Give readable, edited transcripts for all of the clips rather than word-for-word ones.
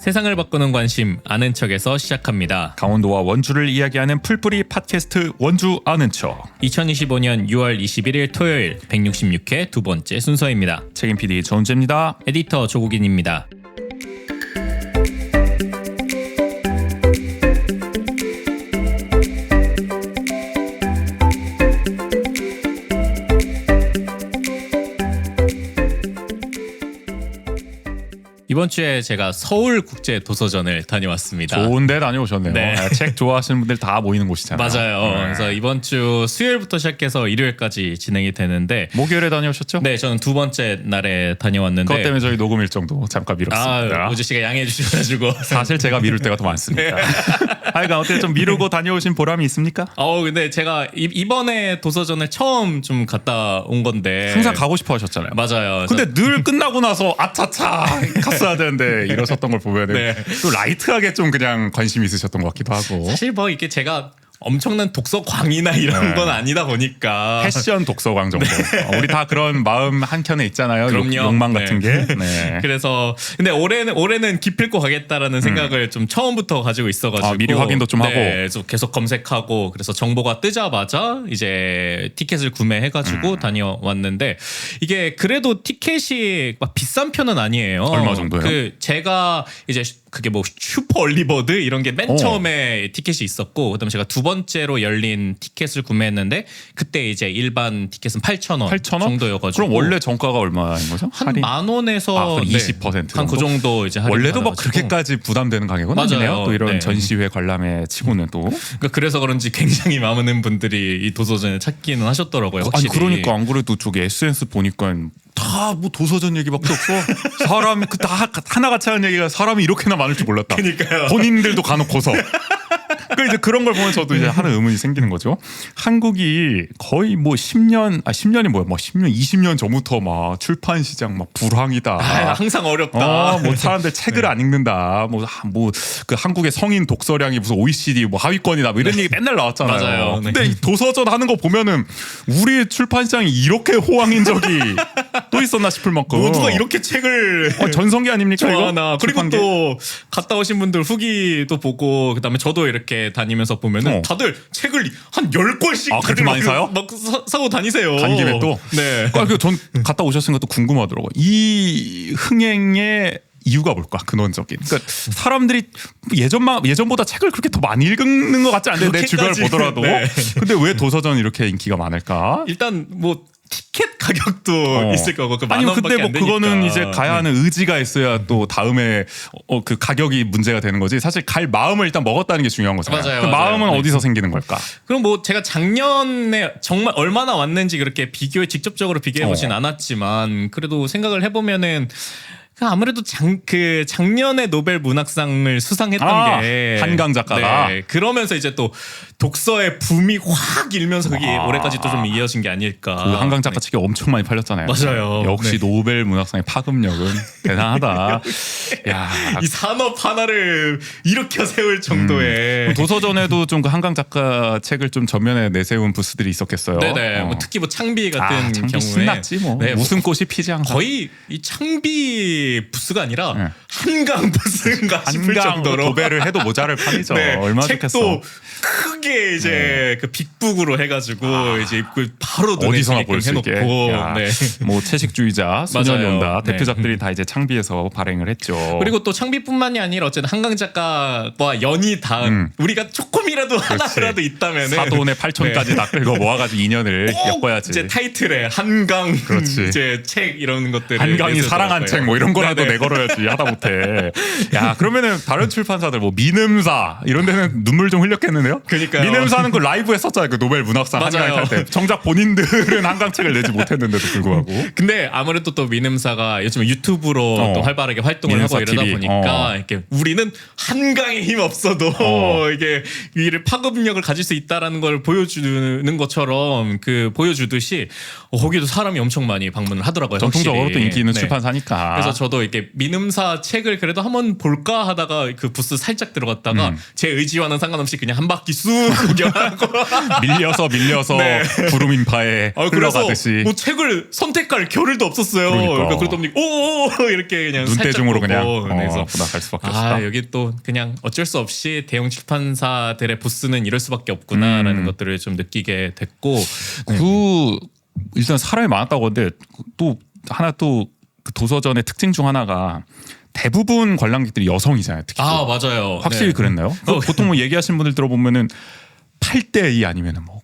세상을 바꾸는 관심 아는 척에서 시작합니다. 강원도와 원주를 이야기하는 풀뿌리 팟캐스트 원주 아는 척. 2025년 6월 21일 토요일 166회 두 번째 순서입니다. 책임 PD 전우재입니다. 에디터 조국인입니다. 이번 주에 제가 서울국제도서전을 다녀왔습니다. 좋은데 다녀오셨네요. 네. 책 좋아하시는 분들 다 모이는 곳이잖아요. 맞아요. 네. 그래서 이번 주 수요일부터 시작해서 일요일까지 진행이 되는데 목요일에 다녀오셨죠? 네, 저는 두 번째 날에 다녀왔는데 그것 때문에 저희 녹음 일정도 잠깐 미뤘습니다. 오주 씨가 양해해 주셔가지고 사실 제가 미룰 때가 더 많습니다. 하여간 어떻게 좀 미루고 다녀오신 보람이 있습니까? 근데 제가 이번에 도서전을 처음 좀 갔다 온 건데 항상 가고 싶어 하셨잖아요. 맞아요. 근데 늘 끝나고 나서 아차차 갔어야 되는데 이러셨던 걸 보면은 네. 또 라이트하게 좀 그냥 관심이 있으셨던 것 같기도 하고. 사실 뭐 이게 제가 엄청난 독서광이나 이런 네. 건 아니다 보니까 패션 독서광 정도. 우리 다 그런 마음 한켠에 있잖아요. 그럼요. 욕망 같은 네. 게. 네. 그래서 근데 올해는 기필코 가겠다라는 생각을 좀 처음부터 가지고 있어가지고 미리 확인도 좀 하고. 좀 계속 검색하고 그래서 정보가 뜨자마자 이제 티켓을 구매해가지고 다녀왔는데 이게 그래도 티켓이 막 비싼 편은 아니에요. 얼마 정도예요? 제가 이제 그게 뭐 슈퍼 얼리버드 이런 게 맨 처음에 티켓이 있었고 그다음에 제가 두 번째로 열린 티켓을 구매했는데 그때 이제 일반 티켓은 8,000원 8,000원? 정도여가지고 그럼 원래 정가가 얼마인 거죠? 한 만 원에서 한 20% 한 그 정도 이제 할인 원래도 막 받아가지고. 그렇게까지 부담되는 가격은 맞아요. 아니네요. 또 이런 네. 전시회 관람에 치고는 또. 그래서 그런지 굉장히 많은 분들이 이 도서전을 찾기는 하셨더라고요. 아니 확실히. 그러니까 안 그래도 저기 SNS 보니까 다 뭐 도서전 얘기밖에 없어. 사람 그 다 하나같이 하는 얘기가 사람이 이렇게나 많을 줄 몰랐다. 그러니까요. 본인들도 가놓고서. 그러니까 이제 그런 걸 보면 저도 이제 하는 의문이 생기는 거죠. 한국이 거의 뭐 10년이 뭐야? 뭐 10년, 20년 전부터 막 출판 시장 막 불황이다. 항상 어렵다. 뭐 사람들 책을 안 읽는다. 뭐 그 한국의 성인 독서량이 무슨 OECD 뭐 하위권이다. 뭐 이런 얘기 맨날 나왔잖아요. 맞아요. 네. 근데 이 도서전 하는 거 보면은 우리 출판 시장이 이렇게 호황인 적이 또 있었나 싶을 만큼. 모두가 이렇게 책을 전성기 아닙니까 좋아하나. 이거? 그리고 출판계? 또 갔다 오신 분들 후기도 보고 그다음에 저도 이렇게 다니면서 보면은 다들 책을 한 10권씩 그렇게 많이 사요? 막 사고 다니세요. 간 김에 또. 네. 그러니까 전 갔다 오셨으니까 또 궁금하더라고요. 이 흥행의 이유가 뭘까? 근원적인. 그러니까 사람들이 예전보다 책을 그렇게 더 많이 읽는 것 같지 않은데 내 주변을 그렇게까지. 보더라도. 네. 근데 왜 도서전이 이렇게 인기가 많을까? 일단 뭐 티켓 가격도 있을 거고 그 만 아니 원밖에 근데 안 뭐 되니까. 그거는 이제 가야 하는 의지가 있어야 또 다음에 그 가격이 문제가 되는 거지. 사실 갈 마음을 일단 먹었다는 게 중요한 거잖아요. 맞아요, 그 맞아요. 마음은 네. 어디서 생기는 걸까? 그럼 뭐 제가 작년에 정말 얼마나 왔는지 그렇게 직접적으로 비교해 보진 않았지만 그래도 생각을 해보면은 아무래도 작년에 노벨 문학상을 수상했던 게 한강 작가가. 네, 그러면서 이제 또 독서의 붐이 확 일면서 그게 올해까지 또 좀 이어진 게 아닐까. 그 한강 작가 책이 엄청 많이 팔렸잖아요. 맞아요. 역시 네. 노벨 문학상의 파급력은 대단하다. 야, 이 산업 하나를 일으켜 세울 정도의 도서전에도 좀 그 한강 작가 책을 좀 전면에 내세운 부스들이 있었겠어요. 네네. 뭐 특히 뭐 창비 같은 창비 경우에 신났지 뭐. 네, 웃음꽃이 피지 않고. 거의 이 창비 부스가 아니라 네. 한강 부스인가 싶을 한강 정도로 도배를 해도 모자를 판이죠. 네, 얼마나 책도 좋겠어. 크게 이제 그 빅북으로 해가지고 이제 입구 바로 눈에 어디서나 띄게끔 볼 수 있게. 해놓고 야, 네. 뭐 채식주의자, 소년이 맞아요. 온다 네. 대표작들이 다 이제 창비에서 발행을 했죠. 그리고 또 창비뿐만이 아니라 어쨌든 한강 작가와 연이 닿은 우리가 조금이라도 하나라도 있다면은 사돈의 8촌까지 다 끌고 모아가지고 인연을 꼭 엮어야지. 이제 타이틀에 한강 그렇지. 이제 책 이런 것들을 한강이 내세우더라고요. 사랑한 책 뭐 이런 거라도 네네. 내걸어야지 하다못해. 야 그러면은 다른 출판사들 뭐 민음사 이런 데는 눈물 좀 흘렸겠는데요? 그러니까요. 민음사는 그 라이브 했었잖아요. 그 노벨 문학상 맞아요. 한강 탈 때. 정작 본인들은 한강 책을 내지 못했는데도 불구하고. 근데 아무래도 또 민음사가 요즘 유튜브로 또 활발하게 활동을 하고 민음사 이러다 TV. 보니까 이렇게 우리는 한강에 힘 없어도 이게 이를 파급력을 가질 수 있다라는 걸 보여주는 것처럼 보여주듯이 거기도 사람이 엄청 많이 방문을 하더라고요. 전통적으로 확실히. 또 인기 있는 네. 출판사니까. 그래서 저도 이렇게 민음사 책을 그래도 한번 볼까 하다가 그 부스 살짝 들어갔다가 제 의지와는 상관없이 그냥 한 바퀴 쑥 구경하고 밀려서 네. 구름인파에 그래서 흘러가듯이 뭐 책을 선택할 겨를도 없었어요. 그러니까. 그러다 보니 오 이렇게 그냥 눈대중으로 살짝 보고. 그냥 그래서 갈 수밖에 없다. 여기 또 그냥 어쩔 수 없이 대형 출판사들의 부스는 이럴 수밖에 없구나라는 것들을 좀 느끼게 됐고 그 일단 사람이 많았다고 하는데 또 하나 또 그 도서전의 특징 중 하나가 대부분 관람객들이 여성이잖아요. 특히 맞아요. 확실히 네. 그랬나요? 보통 뭐 얘기하시는 분들 들어보면은 8대2 아니면은 뭐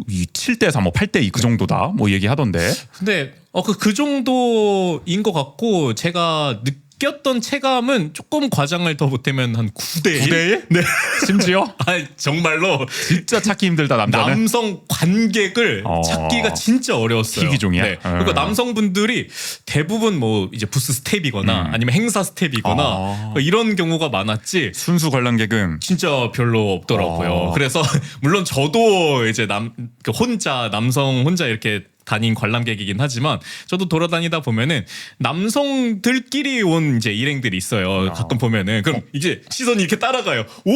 7대4 뭐 8대2 그 정도다 뭐 얘기하던데. 근데 그 정도인 것 같고 제가 느꼈던 체감은 조금 과장을 더 못하면 한 9대1? 9대1? 네. 심지어 정말로 진짜 찾기 힘들다 남자는. 남성 관객을 찾기가 진짜 어려웠어요. 희귀종이야? 네. 그러니까 남성분들이 대부분 뭐 이제 부스 스텝이거나 아니면 행사 스텝이거나 이런 경우가 많았지. 순수 관람객은 진짜 별로 없더라고요. 그래서 물론 저도 이제 남성 혼자 이렇게 다닌 관람객이긴 하지만 저도 돌아다니다 보면은 남성들끼리 온 이제 일행들이 있어요. 가끔 보면은 그럼 이제 시선이 이렇게 따라가요. 오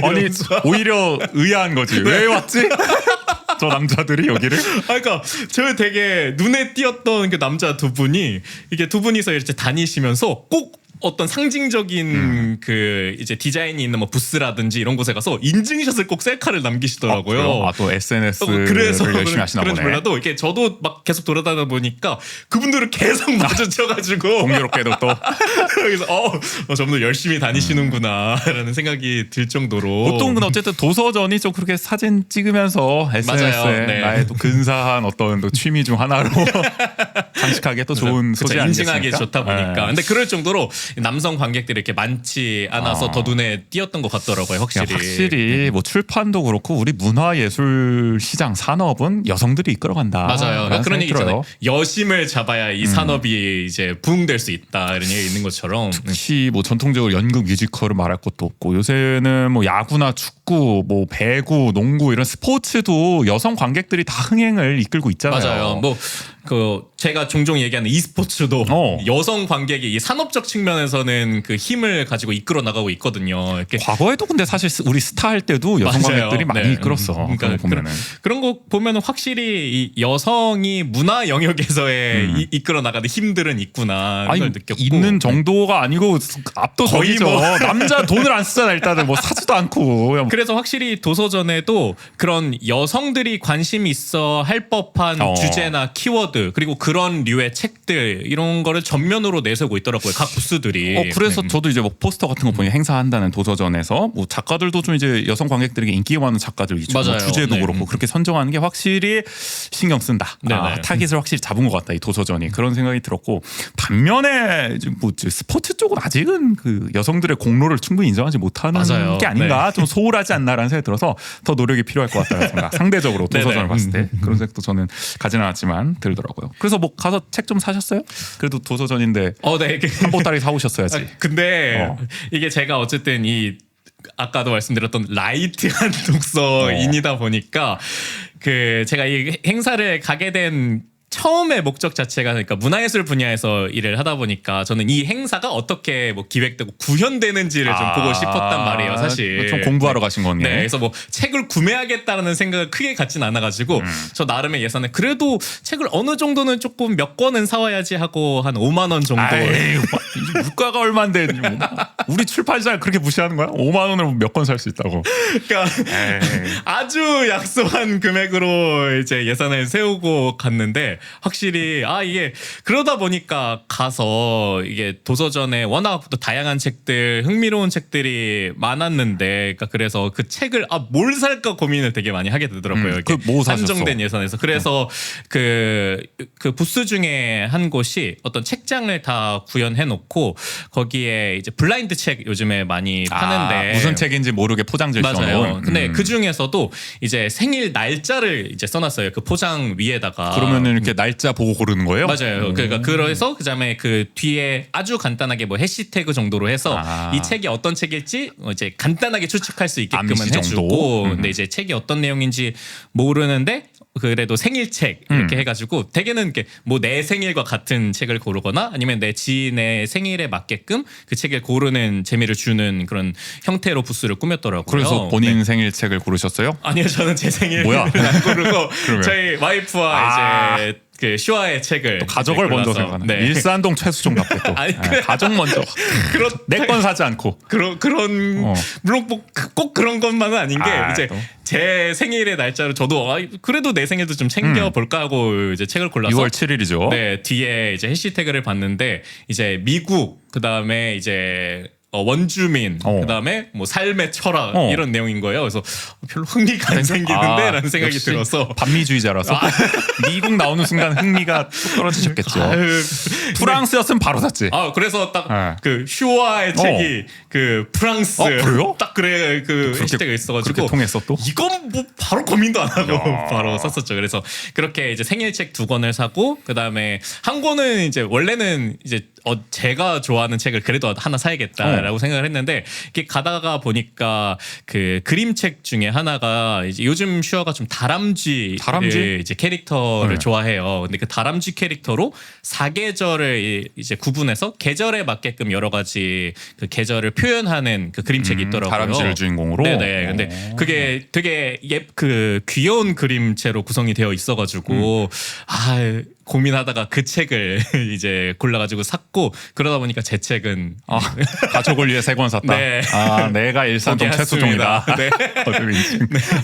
아니 이러면서. 오히려 의아한 거지. 왜 왔지? 저 남자들이 여기를? 그러니까 저 되게 눈에 띄었던 그 남자 두 분이 이게 두 분이서 이렇게 다니시면서 꼭 어떤 상징적인 그 이제 디자인이 있는 뭐 부스라든지 이런 곳에 가서 인증샷을 꼭 셀카를 남기시더라고요. 또 SNS를 그래서 열심히 하시나 그런지 보네. 몰라도 이렇게 저도 막 계속 돌아다니다 보니까 그분들을 계속 마주쳐가지고 공교롭게도 또 그래서 저분들 열심히 다니시는구나라는 생각이 들 정도로 보통 근데 어쨌든 도서전이 좀 그렇게 사진 찍으면서 SNS에 맞아요. 네. 나의 또 근사한 어떤 또 취미 중 하나로 장식하기에 또 좋은 그쵸, 소재 인증하기 아니겠습니까? 좋다 보니까. 네. 근데 그럴 정도로 남성 관객들이 이렇게 많지 않아서 더 눈에 띄었던 것 같더라고요. 확실히. 뭐 출판도 그렇고 우리 문화예술 시장 산업은 여성들이 이끌어간다. 맞아요. 라는 그런 얘기 생각이 있잖아요. 들어요. 여심을 잡아야 이 산업이 이제 부흥될 수 있다 이런 얘기 있는 것처럼. 특히 뭐 전통적으로 연극 뮤지컬을 말할 것도 없고 요새는 뭐 야구나 축구, 뭐 배구, 농구 이런 스포츠도 여성 관객들이 다 흥행을 이끌고 있잖아요. 맞아요. 뭐 그 제가 종종 얘기하는 e스포츠도 여성 관객이 이 산업적 측면에서는 그 힘을 가지고 이끌어 나가고 있거든요. 이렇게 과거에도 근데 사실 우리 스타 할 때도 여성 맞아요. 관객들이 많이 네. 이끌었어. 그러니까 보면은 그런 거 보면은 확실히 이 여성이 문화 영역에서의 이끌어 나가는 힘들은 있구나 아니 걸 느꼈고 있는 정도가 아니고 압도적이죠. 거의 뭐. 남자 돈을 안 쓰잖아 일단은 뭐 사지도 않고. 그래서 확실히 도서전에도 그런 여성들이 관심 있어 할 법한 주제나 키워드 그리고 그런 류의 책들 이런 거를 전면으로 내세우고 있더라고요. 각 부스들이. 그래서 저도 이제 뭐 포스터 같은 거 보니 행사한다는 도서전에서 뭐 작가들도 좀 이제 여성 관객들에게 인기가 많은 작가들 위주로 뭐 맞아요. 주제도 네. 그렇고 그렇게 선정하는 게 확실히 신경 쓴다. 네네. 타깃을 확실히 잡은 것 같다 이 도서전이 그런 생각이 들었고 반면에 뭐 스포츠 쪽은 아직은 그 여성들의 공로를 충분히 인정하지 못하는 맞아요. 게 아닌가 네. 좀 소홀하지 않나라는 생각이 들어서 더 노력이 필요할 것 같다는 생각. 상대적으로 도서전을 네네. 봤을 때 그런 생각도 저는 가진 않았지만 들더라고요. 그래서 뭐 가서 책 좀 사셨어요? 그래도 도서전인데 네. 한 보따리 사오셨어야지. 근데 이게 제가 어쨌든 이 아까도 말씀드렸던 라이트한 독서인이다 보니까 그 제가 이 행사를 가게 된 처음의 목적 자체가 그러니까 문화예술 분야에서 일을 하다 보니까 저는 이 행사가 어떻게 뭐 기획되고 구현되는지를 좀 보고 싶었단 말이에요, 사실. 좀 공부하러 가신 거네. 네, 그래서 뭐 책을 구매하겠다라는 생각을 크게 갖진 않아가지고 저 나름의 예산에 그래도 책을 어느 정도는 조금 몇 권은 사와야지 하고 한 5만 원 정도. 아이, 물가가 얼마인데 뭐. 우리 출판사를 그렇게 무시하는 거야? 5만 원을 몇 권 살 수 있다고. 그러니까 아주 약소한 금액으로 이제 예산을 세우고 갔는데 확실히 이게 그러다 보니까 가서 이게 도서전에 워낙 또 다양한 책들 흥미로운 책들이 많았는데 그러니까 그래서 그 책을 뭘 살까 고민을 되게 많이 하게 되더라고요. 이렇게 뭐 사셨어? 한정된 예산에서 그래서 그 부스 중에 한 곳이 어떤 책장을 다 구현해 놓고 거기에 이제 블라인드 책 요즘에 많이 파는데 무슨 책인지 모르게 포장지를 맞아요. 써놓은. 근데 그 중에서도 이제 생일 날짜를 이제 써놨어요. 그 포장 위에다가. 그러면은 이렇게 날짜 보고 고르는 거예요? 맞아요. 그러니까 그래서 그다음에 그 뒤에 아주 간단하게 뭐 해시태그 정도로 해서 이 책이 어떤 책일지 이제 간단하게 추측할 수 있게끔은 암시 정도? 해주고 근데 이제 책이 어떤 내용인지 모르는데 그래도 생일책 이렇게 해가지고 대개는 이렇게 뭐 내 생일과 같은 책을 고르거나 아니면 내 지인의 생일에 맞게끔 그 책을 고르는 재미를 주는 그런 형태로 부스를 꾸몄더라고요. 그래서 본인 생일책을 고르셨어요? 아니요, 저는 제 생일을 뭐야? 안 고르고 그러면? 저희 와이프와 이제 그 슈아의 책을 또 가족을 이제 먼저 골라서. 생각하는 네. 일산동 최수종답게 또 아니, 네, 가족 먼저 그런 내 건 사지 않고 그런 물론 꼭 그런 것만은 아닌 게 이제 또. 제 생일의 날짜로 저도 그래도 내 생일도 좀 챙겨 볼까 하고 이제 책을 골라서 6월 7일이죠. 네, 뒤에 이제 해시태그를 봤는데 이제 미국 그다음에 이제 원주민 그다음에 뭐 삶의 철학 이런 내용인 거예요. 그래서 별로 흥미가 안 생기는데라는 생각이 역시 들어서 반미주의자라서 미국 나오는 순간 흥미가 뚝 떨어지셨겠죠. 프랑스였으면 바로 샀지. 그래서 딱 그 슈아의 책이 그 프랑스 그래요? 딱 그래 그 해시태그가 있어가지고 그렇게 통했어 또? 이건 뭐 바로 고민도 안 하고 바로 샀었죠. 그래서 그렇게 이제 생일책 2권을 사고 그다음에 한 권은 이제 원래는 이제 제가 좋아하는 책을 그래도 하나 사야겠다라고 생각을 했는데 이렇게 가다가 보니까 그 그림책 중에 하나가 이제 요즘 슈아가 좀 다람쥐 이제 캐릭터를 좋아해요. 근데 그 다람쥐 캐릭터로 사계절을 이제 구분해서 계절에 맞게끔 여러 가지 그 계절을 표현하는 그 그림책이 있더라고요. 다람쥐를 주인공으로. 네네. 근데 그게 되게 그 귀여운 그림체로 구성이 되어 있어가지고 고민하다가 그 책을 이제 골라가지고 샀고 그러다 보니까 제 책은 가족을 위해 3권 샀다. 네. 내가 일산동 최수종이다. 네.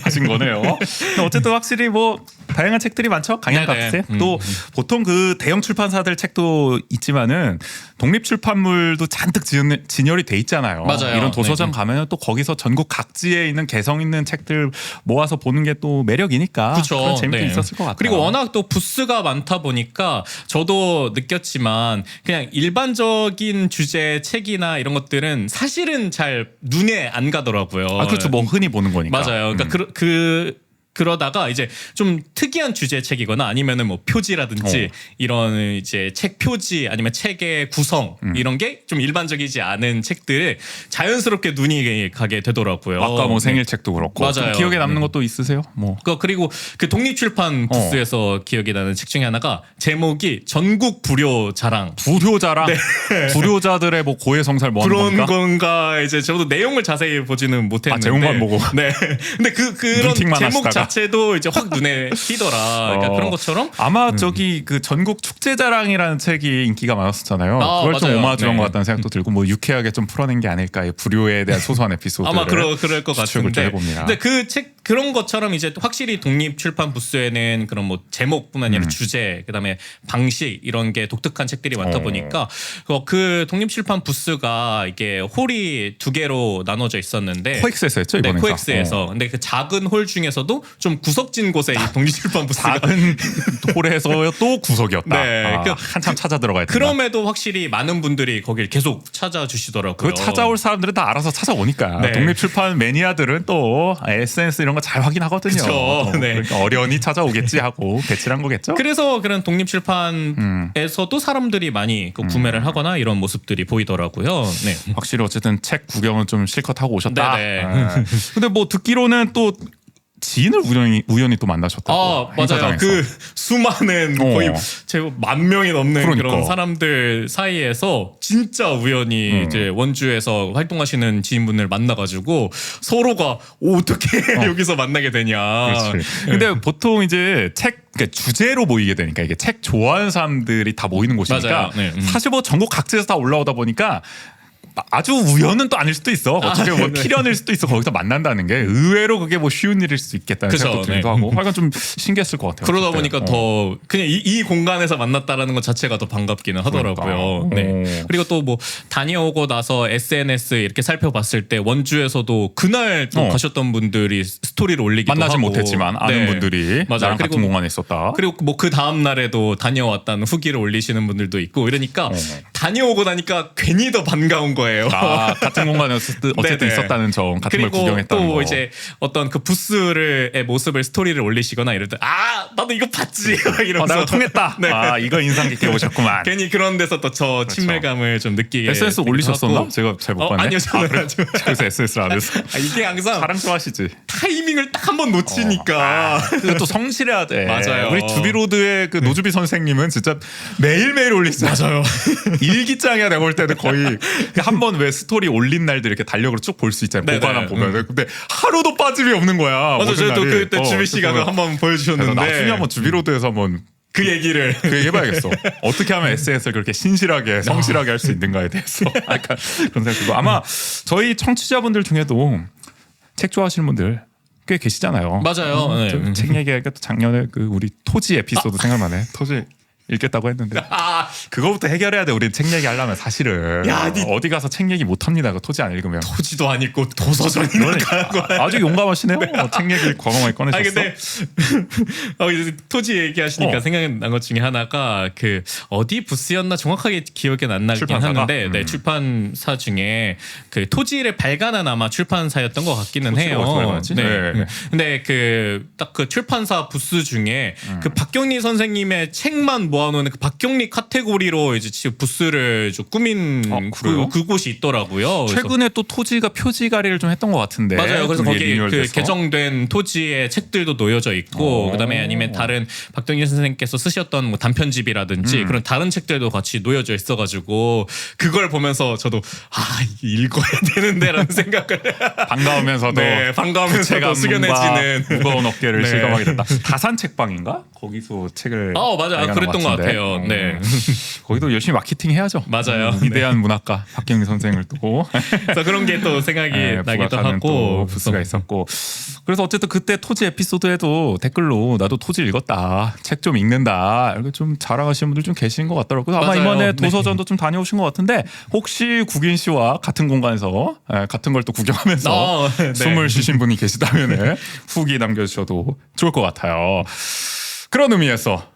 하신 거네요. 근데 어쨌든 확실히 뭐 다양한 책들이 많죠. 강양각색. 또 보통 그 대형 출판사들 책도 있지만은 독립 출판물도 잔뜩 진열이 돼 있잖아요. 맞아요. 이런 도서관 가면은 또 거기서 전국 각지에 있는 개성 있는 책들 모아서 보는 게 또 매력이니까 그쵸. 그런 재미도 있었을 것 같아요. 그리고 워낙 또 부스가 많다 보니까 저도 느꼈지만 그냥 일반적인 주제 책이나 이런 것들은 사실은 잘 눈에 안 가더라고요. 그렇죠. 뭐 흔히 보는 거니까. 맞아요. 그러니까 그러다가 이제 좀 특이한 주제 책이거나 아니면은 뭐 표지라든지 이런 이제 책 표지 아니면 책의 구성 이런 게 좀 일반적이지 않은 책들을 자연스럽게 눈이 가게 되더라고요. 아까 뭐 생일책도 그렇고. 맞아요. 기억에 남는 것도 있으세요? 뭐. 그리고 그 독립출판 부스에서 기억이 나는 책 중에 하나가 제목이 전국 불효 자랑. 불효자랑 불효자들의 뭐 고해성사를 뭐 하는 그런 건가? 건가 이제 저도 내용을 자세히 보지는 못했는데 제목만 보고. 네. 근데 그런 눈팅만 제목 하시다가. 자체도 이제 확 눈에 띄더라. 그러니까 그런 것처럼 아마 저기 그 전국 축제자랑이라는 책이 인기가 많았었잖아요. 그걸 좀 맞아요. 오마주한 네. 것 같다는 생각도 들고 뭐 유쾌하게 좀 풀어낸 게 아닐까. 이 불효에 대한 소소한 에피소드. 아마 그럴 것 추측을 좀 같은데. 해봅니다. 근데 그 책 그런 것처럼 이제 확실히 독립 출판 부스에는 그런 뭐 제목뿐만 아니라 주제, 그다음에 방식 이런 게 독특한 책들이 많다 보니까 그 독립 출판 부스가 이게 홀이 2개로 나눠져 있었는데 코엑스에서 했죠 네, 이번에. 코엑스에서. 근데 그 작은 홀 중에서도 좀 구석진 곳에 이 독립 출판 부스가 작은 홀에서 또 구석이었다. 네, 한참 찾아 들어가야 된다. 그럼에도 확실히 많은 분들이 거길 계속 찾아주시더라고요. 그 찾아올 사람들은 다 알아서 찾아오니까 네. 독립 출판 매니아들은 또 SNS 이런 거 잘 확인하거든요. 그쵸. 네. 그러니까 어련히 찾아오겠지 하고 배치한 거겠죠. 그래서 그런 독립 출판에서도 사람들이 많이 그 구매를 하거나 이런 모습들이 보이더라고요. 네. 확실히 어쨌든 책 구경은 좀 실컷 하고 오셨다. 네네. 근데 뭐 듣기로는 또 지인을 우연히 또 만나셨다고. 맞아요. 행사장에서. 그 수많은 거의 제법 1000명이 넘는 그러니까. 그런 사람들 사이에서 진짜 우연히 이제 원주에서 활동하시는 지인분을 만나가지고 서로가 어떻게 여기서 만나게 되냐. 그렇지. 근데 보통 이제 그러니까 주제로 모이게 되니까 이게 책 좋아하는 사람들이 다 모이는 곳이니까 맞아요. 네. 사실 뭐 전국 각지에서 다 올라오다 보니까 아주 우연은 또 아닐 수도 있어. 어떻게 보면 네. 필연일 수도 있어. 거기서 만난다는 게 의외로 그게 뭐 쉬운 일일 수도 있겠다는 그쵸, 생각도 들기도 네. 하고. 하여간 좀 신기했을 것 같아요. 그러다 그때. 보니까 더 그냥 이 공간에서 만났다라는 것 자체가 더 반갑기는 하더라고요. 그러니까. 네. 그리고 또 뭐 다녀오고 나서 SNS 이렇게 살펴봤을 때 원주에서도 그날 또 가셨던 분들이 스토리를 올리기도 만나진 하고 못했지만 아는 네. 분들이 맞아요. 나랑 그리고 같은 공간에 있었다. 그리고 뭐 그 다음 날에도 다녀왔다는 후기를 올리시는 분들도 있고 이러니까 다녀오고 나니까 괜히 더 반가운 거예요. 아, 같은 공간에 어쨌든 네네. 있었다는 점, 같은 걸 그리고 구경했다는 또 거. 이제 어떤 그 부스의 모습을 스토리를 올리시거나 이럴 때 나도 이거 봤지 이러면서 나랑 통했다. 네. 아, 이거 인상 깊게 보셨구만. 괜히 그런 데서 또 저 친밀감을 좀 느끼게 SNS 되기도 올리셨었나? 하고. 제가 잘 못 봤네. 아니요, 저는 그래? 그래서 SNS를 안 했어. 이게 항상 사랑 좋아하시지. 타이밍을 딱 한 번 놓치니까 그리고 또 성실해야 돼. 맞아요. 우리 주비로드의 그 노주비 선생님은 진짜 매일매일 올리시잖아요. 맞아요. 일기장이야. 내가 볼 때는 거의 한 번 왜 스토리 올린 날들 이렇게 달력으로 쭉 볼 수 있잖아요. 네네. 보관함 보면. 근데 하루도 빠짐이 없는 거야. 맞아, 모든 저도 날이. 그때 주비 씨가 그래서 한번 그래서 보여주셨는데 나중에 한번 주비로드에서 한번 그 얘기를 그 얘기 해봐야겠어. 어떻게 하면 SNS를 그렇게 신실하게 성실하게 할 수 있는가에 대해서 약간 그런 생각 들고 아마 저희 청취자분들 중에도 책 좋아하시는 분들 꽤 계시잖아요. 맞아요. 네. 책 얘기하니까 또 작년에 그 우리 토지 에피소드 생각나네. 토지 읽겠다고 했는데 그거부터 해결해야 돼. 우리 책 얘기하려면 사실은 야, 어디 가서 책 얘기 못 합니다. 그 토지 안 읽으면. 토지도 안 읽고 도서전이나 가고. 아주 용감하시네요. 책 얘기를 과감하게 꺼내셨어. 아니 근데 이제 토지 얘기하시니까 생각난 것 중에 하나가 그 어디 부스였나 정확하게 기억이 안 나긴 출판사가? 하는데 네, 출판사 중에 그 토지를 발간한 아마 출판사였던 것 같기는 토지를 어디서 해요. 발간했지? 네. 근데 그 딱 그 출판사 부스 중에 그 박경리 선생님의 책만 모아놓은 그 박경리 카테고리로 이제 지금 부스를 좀 꾸민 그래요? 그곳이 있더라고요. 그래서 최근에 또 토지가 표지 가리를 좀 했던 것 같은데. 맞아요. 그래서 그게 거기 그 리뉴얼돼서. 개정된 토지의 책들도 놓여져 있고, 그다음에 아니면 다른 박동희 선생님께서 쓰셨던 뭐 단편집이라든지 그런 다른 책들도 같이 놓여져 있어가지고 그걸 보면서 저도 이게 읽어야 되는데라는 생각을 반가우면서도 네, 반가우면서도 체감과 숙연해지는 무거운 어깨를 네. 실감하게 됐다. 다산 책방인가? 거기서 책을 맞아요. 발간한 그랬던 것 같은데. 같아요. 네. 거기도 열심히 마케팅 해야죠. 맞아요. 위대한 문학가 박경리 선생을 또 그래서 그런 게 또 생각이 나기도 부각하는 또 하고 부스가 있었고. 그래서 어쨌든 그때 토지 에피소드에도 댓글로 나도 토지 읽었다. 책 좀 읽는다. 이렇게 좀 자랑하시는 분들 좀 계신 것 같더라고요. 아마 맞아요. 이번에 네. 도서전도 좀 다녀오신 것 같은데 혹시 국인 씨와 같은 공간에서 같은 걸 또 구경하면서 네. 숨을 쉬신 분이 계시다면 후기 남겨주셔도 좋을 것 같아요. 그런 의미에서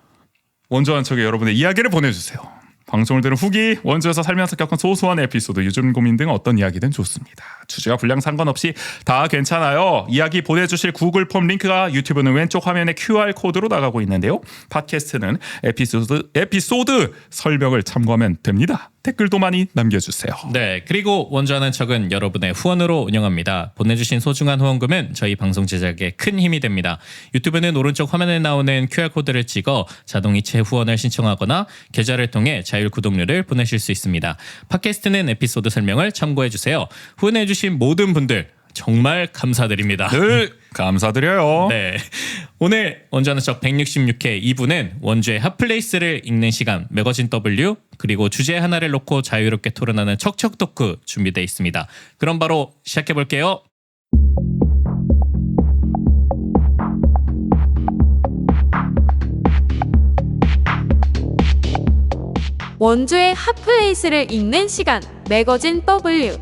원조 한 척에 여러분의 이야기를 보내주세요. 방송을 들은 후기, 원주에서 살면서 겪은 소소한 에피소드, 요즘 고민 등 어떤 이야기든 좋습니다. 주제와 분량 상관없이 다 괜찮아요. 이야기 보내주실 구글 폼 링크가 유튜브는 왼쪽 화면에 QR코드로 나가고 있는데요. 팟캐스트는 에피소드 설명을 참고하면 됩니다. 댓글도 많이 남겨주세요. 네, 그리고 원조하는 척은 여러분의 후원으로 운영합니다. 보내주신 소중한 후원금은 저희 방송 제작에 큰 힘이 됩니다. 유튜브는 오른쪽 화면에 나오는 QR코드를 찍어 자동이체 후원을 신청하거나 계좌를 통해 자율 구독료를 보내실 수 있습니다. 팟캐스트는 에피소드 설명을 참고해주세요. 후원해주신 모든 분들 정말 감사드립니다. 늘 감사드려요. 네, 오늘 원조하는 척 166회 2부는 원주의 핫플레이스를 읽는 시간 매거진 W 그리고 주제 하나를 놓고 자유롭게 토론하는 척척 토크 준비되어 있습니다. 그럼 바로 시작해 볼게요. 원주의 핫플레이스를 읽는 시간 매거진 W.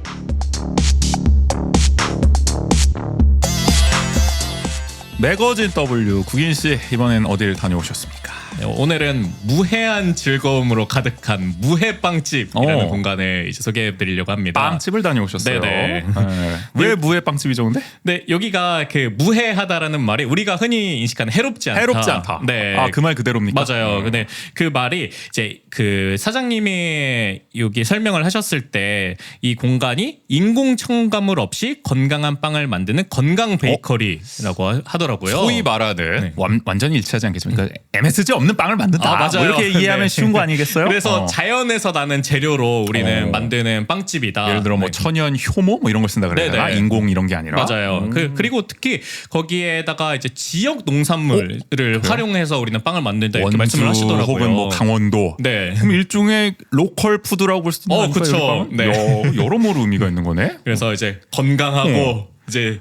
매거진 W 국인 씨 이번엔 어딜 다녀오셨습니까? 네, 오늘은 무해한 즐거움으로 가득한 무해빵집이라는 오. 공간을 이제 소개해드리려고 합니다. 빵집을 다녀오셨어요. 네네. 네. 왜 무해 빵집이 좋은데? 네, 여기가 그 무해하다라는 말이 우리가 흔히 인식하는 해롭지 않다. 해롭지 않다. 네, 아, 그 말 그대로입니까? 맞아요. 근데 그 말이 이제 그 사장님이 여기 설명을 하셨을 때 이 공간이 인공 첨가물 없이 건강한 빵을 만드는 건강 베이커리라고 하더라고요. 소위 말하는 네. 완전히 일치하지 않겠지만 그러니까 MSG 없는 빵을 만든다. 아, 맞아요. 뭐 이렇게 이해하면 네. 쉬운 거 아니겠어요? 그래서 자연에서 나는 재료로 우리는 어. 만드는 빵집이다. 예를 들어 뭐 네. 천연 효모 뭐 이런 걸 쓴다 그래야 되나? 네네. 인공 이런 게 아니라. 맞아요. 그리고 특히 거기에다가 이제 지역 농산물을 활용해서 우리는 빵을 만든다 이렇게 말씀을 하시더라고요. 혹은 뭐 강원도. 네. 그럼 일종의 로컬 푸드라고 볼 수도 있는 그쵸. 네. 여러모로 의미가 있는 거네. 그래서 이제 건강하고 이제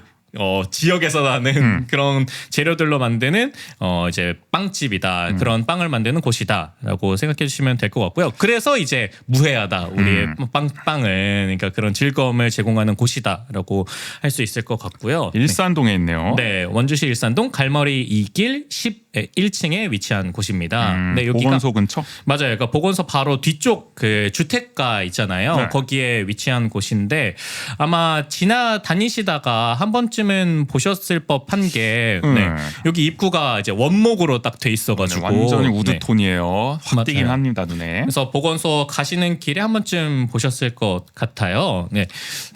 지역에서 나는 그런 재료들로 만드는 이제 빵집이다. 그런 빵을 만드는 곳이다라고 생각해 주시면 될 것 같고요. 그래서 이제 무해하다. 우리의 빵을 그러니까 그런 즐거움을 제공하는 곳이다라고 할 수 있을 것 같고요. 일산동에 있네요. 네, 원주시 일산동 갈머리 2길 1층에 위치한 곳입니다. 네, 여기가 보건소 근처. 맞아요. 그러니까 보건소 바로 뒤쪽 그 주택가 있잖아요. 네. 거기에 위치한 곳인데 아마 다니시다가 한 번쯤은 보셨을 법한 게 네, 여기 입구가 이제 원목으로 딱 돼 있어가지고 완전히 네. 우드톤이에요. 확 띄긴 맞아요. 합니다 눈에. 그래서 보건소 가시는 길에 한 번쯤 보셨을 것 같아요. 네.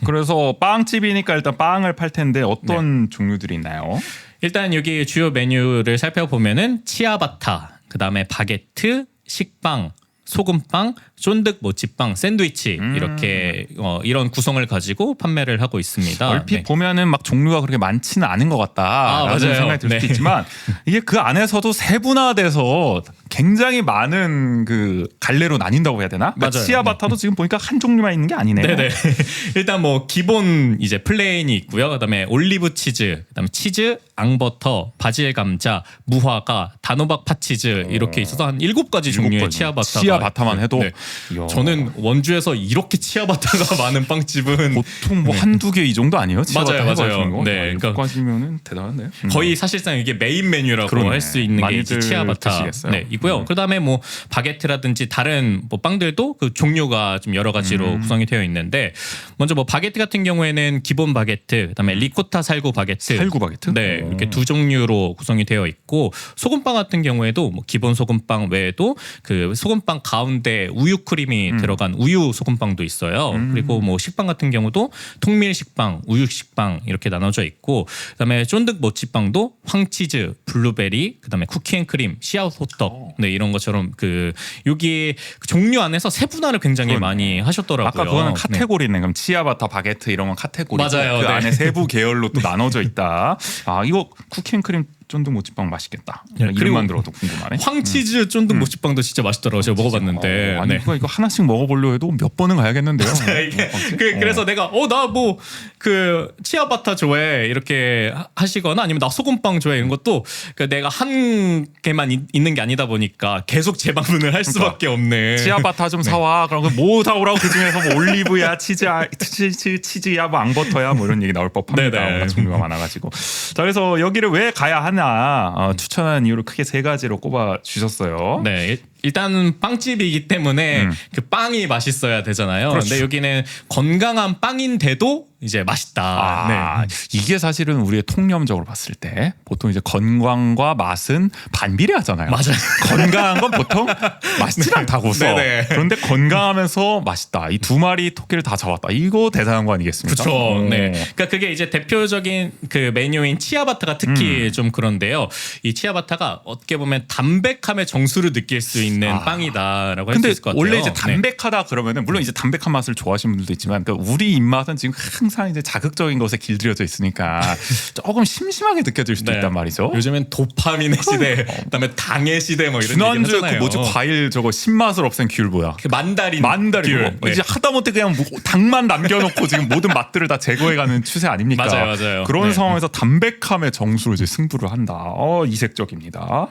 그래서 빵집이니까 일단 빵을 팔 텐데 어떤 종류들이 있나요? 일단 여기 주요 메뉴를 살펴보면은 치아바타, 그다음에 바게트, 식빵, 소금빵, 쫀득 모찌빵, 샌드위치 이렇게 이런 구성을 가지고 판매를 하고 있습니다. 얼핏 네. 보면은 막 종류가 그렇게 많지는 않은 것 같다라는 맞아요. 생각이 들 수도 네. 있지만 이게 그 안에서도 세분화돼서 굉장히 많은 그 갈래로 나뉜다고 해야 되나? 그러니까 맞아요. 치아바타도 지금 보니까 한 종류만 있는 게 아니네요. 네네. 일단 뭐 기본 이제 플레인이 있고요. 그다음에 올리브 치즈, 그다음에 치즈, 앙버터, 바질 감자, 무화과, 단호박 팥치즈 이렇게 있어서 한 7가지 종류의 7가지. 치아바타가 치아바타만 있고요. 해도 네. 이야. 저는 원주에서 이렇게 치아바타가 많은 빵집은 보통 뭐 한두 개 이 정도 아니에요? 치아바타 맞아요, 맞아요. 해가지고 거? 네, 그러니까 7가지면은 대단한데요. 거의 사실상 이게 메인 메뉴라고 그러네. 할 수 있는 게 많이들 이제 치아바타 드시겠어요. 네, 있고요. 그다음에 뭐 바게트라든지 다른 뭐 빵들도 그 종류가 좀 여러 가지로 구성이 되어 있는데 먼저 뭐 바게트 같은 경우에는 기본 바게트, 그다음에 리코타 살구 바게트, 살구 바게트? 네, 오. 이렇게 두 종류로 구성이 되어 있고 소금빵 같은 경우에도 뭐 기본 소금빵 외에도 그 소금빵 가운데 우유 크림이 들어간 우유 소금빵도 있어요. 그리고 뭐 식빵 같은 경우도 통밀 식빵, 우유 식빵 이렇게 나눠져 있고 그다음에 쫀득 모찌빵도 황치즈, 블루베리, 그다음에 쿠키앤크림, 씨앗 호떡 네, 이런 것처럼 그 여기 종류 안에서 세분화를 굉장히 그러네. 많이 하셨더라고요. 아까 그거는 네. 카테고리네. 그럼 치아바타, 바게트 이런 건 카테고리. 맞아요. 그 네. 안에 세부 계열로 또 나눠져 있다. 아 이거 쿠키앤크림 쫀득 모찌빵 맛있겠다. 네, 그리고 이름만 들어도 궁금하네. 황치즈 쫀득 모찌빵도 진짜 맛있더라고요. 제가 먹어봤는데. 아니 네. 이거 하나씩 먹어보려 해도 몇 번은 가야겠는데요. 이게 그래서 내가 나 뭐 그 치아바타 좋아해 이렇게 하시거나 아니면 나 소금빵 좋아해 이런 것도 그 내가 한 개만 있는 게 아니다 보니까 계속 재방문을 할 수밖에 없네. 치아바타 좀 사와. 그럼 뭐 사오라고 그 중에서 뭐 올리브야, 치즈야, 뭐 앙버터야, 뭐 이런 얘기 나올 법합니다. 네네. 워낙 종류가 많아가지고. 자 그래서 여기를 왜 가야 하나 추천한 이유를 크게 3가지로 꼽아 주셨어요. 네. 일단 빵집이기 때문에 그 빵이 맛있어야 되잖아요. 그렇죠. 근데 여기는 건강한 빵인데도 이제 맛있다. 네. 이게 사실은 우리의 통념적으로 봤을 때 보통 이제 건강과 맛은 반비례하잖아요. 맞아요. 건강한 건 보통 맛있지 않다고서. 네네. 그런데 건강하면서 맛있다. 이 2마리 토끼를 다 잡았다. 이거 대단한 거 아니겠습니까? 그렇죠. 네. 그러니까 그게 이제 대표적인 그 메뉴인 치아바타가 특히 좀 그런데요. 이 치아바타가 어떻게 보면 담백함의 정수를 느낄 수 있는 빵이다라고 할 수 근데 있을 것 같아요. 원래 이제 네. 담백하다 그러면은 물론 이제 담백한 맛을 좋아하시는 분들도 있지만 그러니까 우리 입맛은 지금 항상 이제 자극적인 것에 길들여져 있으니까 조금 심심하게 느껴질 수도 네. 있단 말이죠. 요즘엔 도파민의 시대, 그다음에 당의 시대 뭐 이런 지난주에 얘기 하잖아요. 그 뭐지 과일 저거 신맛을 없앤 귤 뭐야? 그 만다린 만다린 귤. 거. 네. 이제 하다못해 그냥 뭐 당만 남겨놓고 지금 모든 맛들을 다 제거해가는 추세 아닙니까? 맞아요. 그런 네. 상황에서 담백함의 정수로 이제 승부를 한다. 이색적입니다.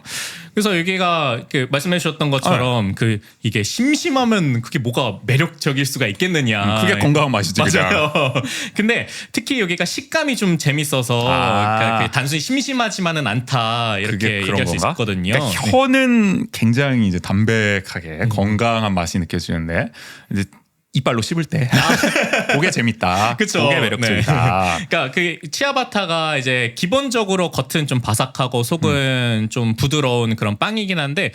그래서 여기가 그 말씀해 주셨던 것처럼 그 이게 심심하면 그게 뭐가 매력적일 수가 있겠느냐. 그게 건강한 맛이지. 그냥. 맞아요. 근데 특히 여기가 식감이 좀 재밌어서 그러니까 그 단순히 심심하지만은 않다 이렇게 그게 그런 얘기할 수 건가? 있거든요. 그러니까 혀는 굉장히 이제 담백하게 건강한 맛이 느껴지는데 이제 이빨로 씹을 때 그게 재밌다. 그쵸. 그게 매력적이다. 그러니까 그 치아바타가 이제 기본적으로 겉은 좀 바삭하고 속은 좀 부드러운 그런 빵이긴 한데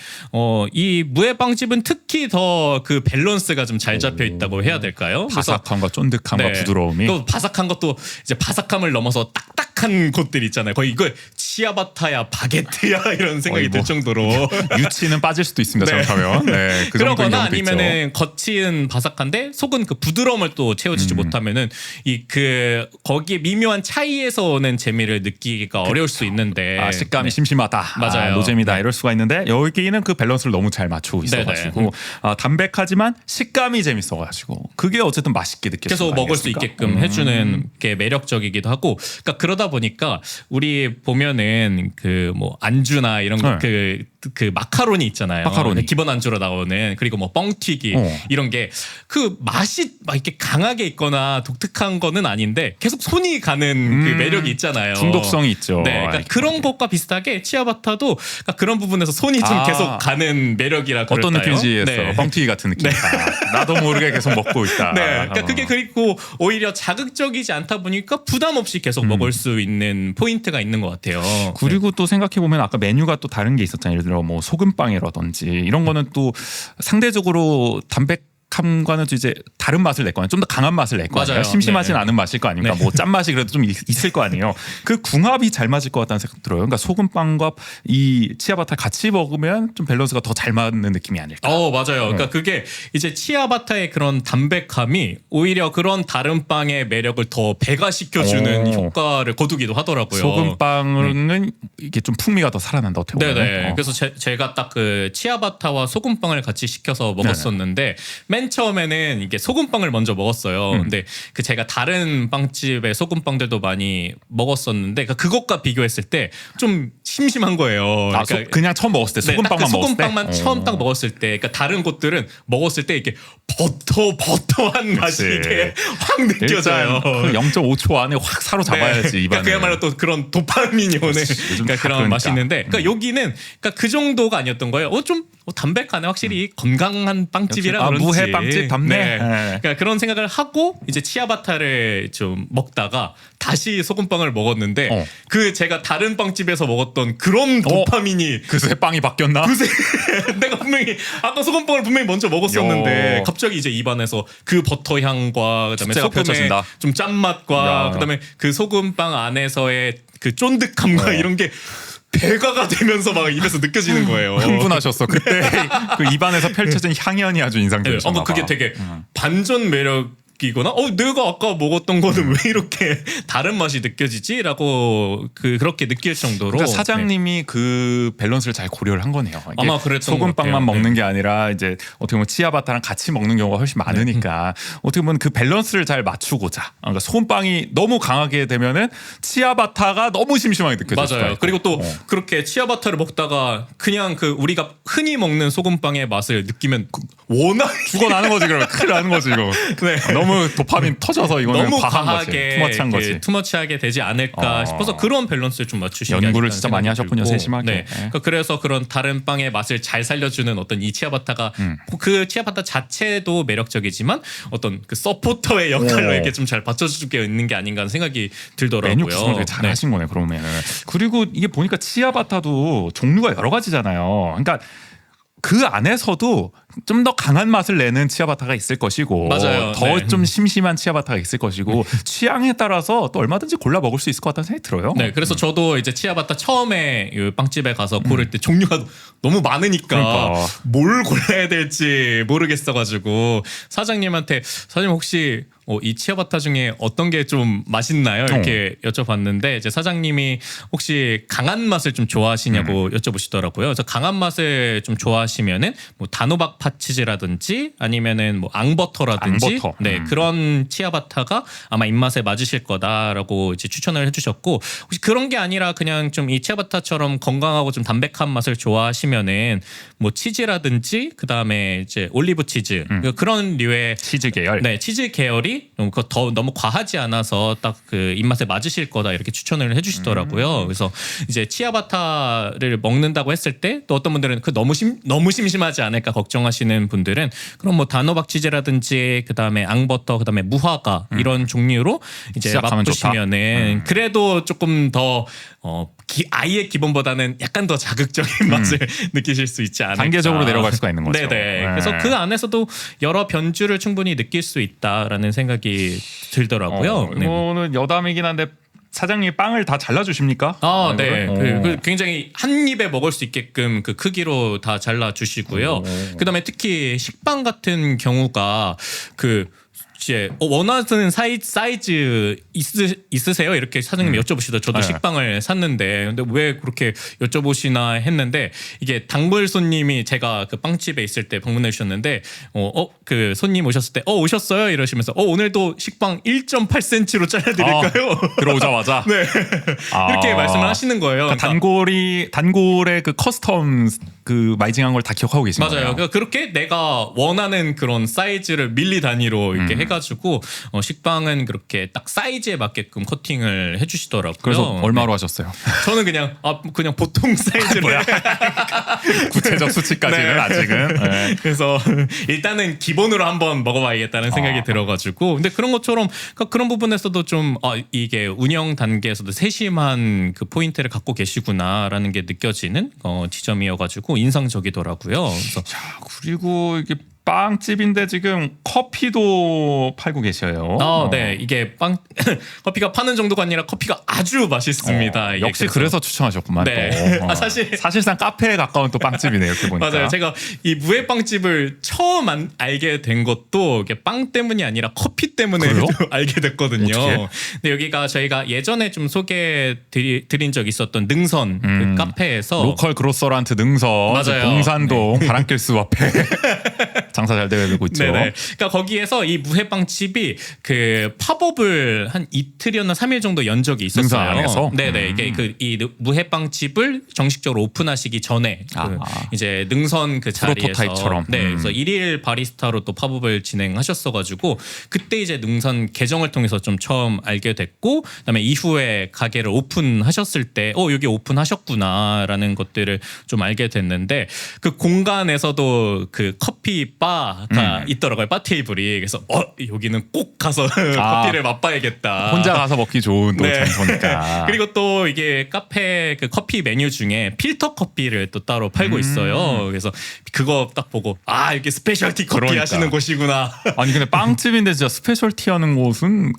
이 무에빵집은 특히 더 그 밸런스가 좀 잘 잡혀 있다고 해야 될까요? 그래서 바삭함과 쫀득함과 네. 부드러움이 또 바삭한 것도 이제 바삭함을 넘어서 딱딱한 곳들 있잖아요. 거의 이거 치아바타야 바게트야 이런 생각이 거의 들 뭐 정도로 유치는 빠질 수도 있습니다. 네. 잘못하면. 네, 그 정도인 그러거나 경우도 있죠. 아니면은 겉은 바삭한데 속은 그 부드러움을 또 채워주지 못하면은 이 그 거기에 미묘한 차이에서 오는 재미를 느끼기가 어려울 수 있는데 식감이 네. 심심하다. 맞아요. 노잼이다. 이럴 수가 있는데 여기는 그 밸런스를 너무 잘 맞추고 있어가지고 담백하지만 식감이 재밌어가지고 그게 어쨌든 맛있게 느껴지는 계속 거 먹을 수 아니겠습니까? 있게끔 해주는 게 매력적이기도 하고, 그러니까 그러다 보니까 우리 보면은 그 뭐 안주나 이런 네. 그 그 마카로니 있잖아요. 마카로니. 기본 안주로 나오는 그리고 뭐 뻥튀기 이런 게 그 맛이 막 이렇게 강하게 있거나 독특한 거는 아닌데 계속 손이 가는 그 매력이 있잖아요. 중독성이 있죠. 네, 그러니까 그런 것과 비슷하게 치아바타도 그러니까 그런 부분에서 손이 좀 계속 가는 매력이라 그럴까요? 어떤 느낌인지 네. 했어. 뻥튀기 같은 느낌이다. 나도 모르게 계속 먹고 있다. 네, 그러니까 그게 그리고 오히려 자극적이지 않다 보니까 부담 없이 계속 먹을 수 있는 포인트가 있는 것 같아요. 그리고 또 생각해 보면 아까 메뉴가 또 다른 게 있었잖아요. 예를 들어 뭐 소금빵이라든지 이런 거는 또 상대적으로 담백함과는 또 이제 다른 맛을 낼 거아니에요. 좀 더 강한 맛을 낼 거 아니에요. 맞아요. 심심하진 네. 않은 맛일 거 아닙니까? 네. 뭐 짠맛이 그래도 좀 있을 거 아니에요. 그 궁합이 잘 맞을 것 같다는 생각 들어요. 그러니까 소금빵과 이 치아바타 같이 먹으면 좀 밸런스가 더 잘 맞는 느낌이 아닐까. 맞아요. 그러니까 그게 이제 치아바타의 그런 담백함이 오히려 그런 다른 빵의 매력을 더 배가시켜주는 효과를 거두기도 하더라고요. 소금빵은 이게 좀 풍미가 더 살아난다 어떻게 보면. 네네. 그래서 제가 딱 그 치아바타와 소금빵을 같이 시켜서 먹었었는데 맨 처음에는 이게 소금빵을 먼저 먹었어요. 근데 그 제가 다른 빵집의 소금빵들도 많이 먹었었는데 그것과 비교했을 때 좀 심심한 거예요. 그러니까 그냥 처음 먹었을 때 소금빵만 먹었을 때. 소금빵만 처음 딱 먹었을 때, 그러니까 다른 곳들은 먹었을 때 이게 버터한 맛이 이게 확 느껴져요. 일단 0.5초 안에 확 사로잡아야지 입안에. 그러니까 그야말로 또 그런 도파민이 오는 요즘 그러니까 다 그런 그러니까. 맛이 있는데, 그러니까 여기는 그러니까 그 정도가 아니었던 거예요. 좀 담백하네, 확실히 건강한 빵집이라 그런지. 무해 빵집 답네. 네. 그러니까 그런 생각을 하고 이제 치아바타를 좀 먹다가 다시 소금빵을 먹었는데 그 제가 다른 빵집에서 먹었던 그런 도파민이 그새 빵이 바뀌었나? 그새 내가 분명히 아까 소금빵을 분명히 먼저 먹었었는데 갑자기 이제 입안에서 그 버터 향과 그다음에 축제가 소금의 펼쳐진다. 좀 짠맛과 야. 그다음에 그 소금빵 안에서의 그 쫀득함과 이런 게 배가가 되면서 막 입에서 느껴지는 거예요. 흥분하셨어. 그때 그 입안에서 펼쳐진 향연이 아주 인상적이었나 봐. 그게 되게 반전 매력이거나 내가 아까 먹었던 거는 왜 이렇게 다른 맛이 느껴지지?라고 그렇게 느낄 정도로. 그러니까 사장님이 그 밸런스를 잘 고려를 한 거네요. 이게 아마 그랬던 소금빵만 것 같아요. 먹는 게 아니라 이제 어떻게 보면 치아바타랑 같이 먹는 경우가 훨씬 많으니까 어떻게 보면 그 밸런스를 잘 맞추고자. 그러니까 소금빵이 너무 강하게 되면은 치아바타가 너무 심심하게 느껴질 수가 맞아요. 있고. 그리고 또 그렇게 치아바타를 먹다가 그냥 그 우리가 흔히 먹는 소금빵의 맛을 느끼면 워낙 죽어나는 거지 그러면 큰일 나는 거지 이거. 네. 너무 도파민 터져서 이거는 너무 과한 과하게 거지. 투머치한 거지. 투머치하게 되지 않을까 싶어서 그런 밸런스를 좀 맞추신 게 연구를 아닐까 진짜 많이 생각이 하셨군요, 들고. 세심하게. 네. 그러니까 그래서 그런 다른 빵의 맛을 잘 살려주는 어떤 이 치아바타가 그 치아바타 자체도 매력적이지만 어떤 그 서포터의 역할로 이렇게 좀 잘 받쳐주게 있는 게 아닌가 하는 생각이 들더라고요. 메뉴 구성을 되게 잘 하신 거네 그러면은. 그리고 이게 보니까 치아바타도 종류가 여러 가지잖아요. 그러니까 그 안에서도 좀 더 강한 맛을 내는 치아바타가 있을 것이고 맞아요. 더 네. 좀 심심한 치아바타가 있을 것이고 취향에 따라서 또 얼마든지 골라 먹을 수 있을 것 같다는 생각이 들어요. 네, 그래서 저도 이제 치아바타 처음에 이 빵집에 가서 고를 때 종류가 너무 많으니까 그러니까. 뭘 골라야 될지 모르겠어가지고 사장님한테 사장님 혹시 이 치아바타 중에 어떤 게 좀 맛있나요? 이렇게 여쭤봤는데 이제 사장님이 혹시 강한 맛을 좀 좋아하시냐고 여쭤보시더라고요. 그래서 강한 맛을 좀 좋아하시면은 뭐 단호박 파치즈라든지 아니면은 뭐 앙버터라든지 앙버터. 네 그런 치아바타가 아마 입맛에 맞으실 거다라고 이제 추천을 해주셨고 혹시 그런 게 아니라 그냥 좀 이 치아바타처럼 건강하고 좀 담백한 맛을 좋아하시면은 뭐 치즈라든지 그 다음에 이제 올리브 치즈 그런 류의 치즈 계열. 네 치즈 계열이 더 너무 과하지 않아서 딱 그 입맛에 맞으실 거다 이렇게 추천을 해주시더라고요. 그래서 이제 치아바타를 먹는다고 했을 때 또 어떤 분들은 그 너무 심심하지 않을까 걱정하시는 분들은 그럼 뭐 단호박 치즈라든지 그 다음에 앙버터 그 다음에 무화과 이런 종류로 이제 시작하면 맛보시면은 그래도 조금 더 아예 기본보다는 약간 더 자극적인 맛을 느끼실 수 있지 않을까. 단계적으로 내려갈 수가 있는 거죠. 네네. 네. 그래서 그 안에서도 여러 변주를 충분히 느낄 수 있다라는 생각이 들더라고요. 네. 이거는 여담이긴 한데 사장님이 빵을 다 잘라주십니까? 네. 이거를? 그 굉장히 한 입에 먹을 수 있게끔 그 크기로 다 잘라 주시고요. 그다음에 특히 식빵 같은 경우가 그 이제 원하는 사이즈 있으세요? 이렇게 사장님이 여쭤보시더라고요. 저도 네. 식빵을 샀는데 근데 왜 그렇게 여쭤보시나 했는데 이게 단골 손님이 제가 그 빵집에 있을 때 방문해 주셨는데 그 손님 오셨을 때 오셨어요? 이러시면서 오늘도 식빵 1.8cm로 잘라드릴까요? 들어오자마자 네. 이렇게 말씀을 하시는 거예요. 그러니까 단골의 그 커스텀 그 마이징한 걸 다 기억하고 계신 맞아요. 거예요. 그러니까 그렇게 내가 원하는 그런 사이즈를 밀리 단위로 이렇게 해가지고 식빵은 그렇게 딱 사이즈에 맞게끔 커팅을 해주시더라고요. 그래서 얼마로 네. 하셨어요? 저는 그냥 보통 사이즈를 구체적 수치까지는 네. 아직은. 네. 그래서 일단은 기본으로 한번 먹어봐야겠다는 생각이 들어가지고 근데 그런 것처럼 그러니까 그런 부분에서도 좀 이게 운영 단계에서도 세심한 그 포인트를 갖고 계시구나라는 게 느껴지는 지점이어가지고 인상적이더라고요. 그래서 그리고 이게 빵집인데 지금 커피도 팔고 계셔요. 네, 이게 커피가 파는 정도가 아니라 커피가 아주 맛있습니다. 이게 역시 그래서 추천하셨구만. 네. 또. 사실상 카페에 가까운 또 빵집이네요. 이렇게 보니까. 맞아요. 제가 이 무해빵집을 처음 알게 된 것도 이게 빵 때문이 아니라 커피 때문에 그래요? 알게 됐거든요. 어떻게? 근데 여기가 저희가 예전에 좀 소개해 드린 적 있었던 능선 그 카페에서 로컬 그로서란트 능선, 맞아요. 봉산동 바람길수 앞에 장사 잘 되고 있죠. 네네. 그러니까 거기에서 이 무해빵집이 그 팝업을 한 이틀이었나 3일 정도 연 적이 있었어요. 능선 안에서? 네네. 이게 이 무해빵집을 정식적으로 오픈하시기 전에 이제 능선 그 자리에서 프로토타입처럼. 네, 그래서 일일 바리스타로 또 팝업을 진행하셨어가지고 그때 이제 능선 계정을 통해서 좀 처음 알게 됐고 그다음에 이후에 가게를 오픈하셨을 때 여기 오픈하셨구나라는 것들을 좀 알게 됐는데 그 공간에서도 그 커피 바가 있더라고요. 바 테이블이. 그래서 여기는 꼭 가서 커피를 맛봐야겠다. 혼자 가서 먹기 좋은 또 네. 장소니까. 그리고 또 이게 카페 그 커피 메뉴 중에 필터 커피를 또 따로 팔고 있어요. 그래서 그거 딱 보고 이게 스페셜티 커피 그러니까. 하시는 곳이구나. 아니 근데 빵집인데 진짜 스페셜티 하는 곳은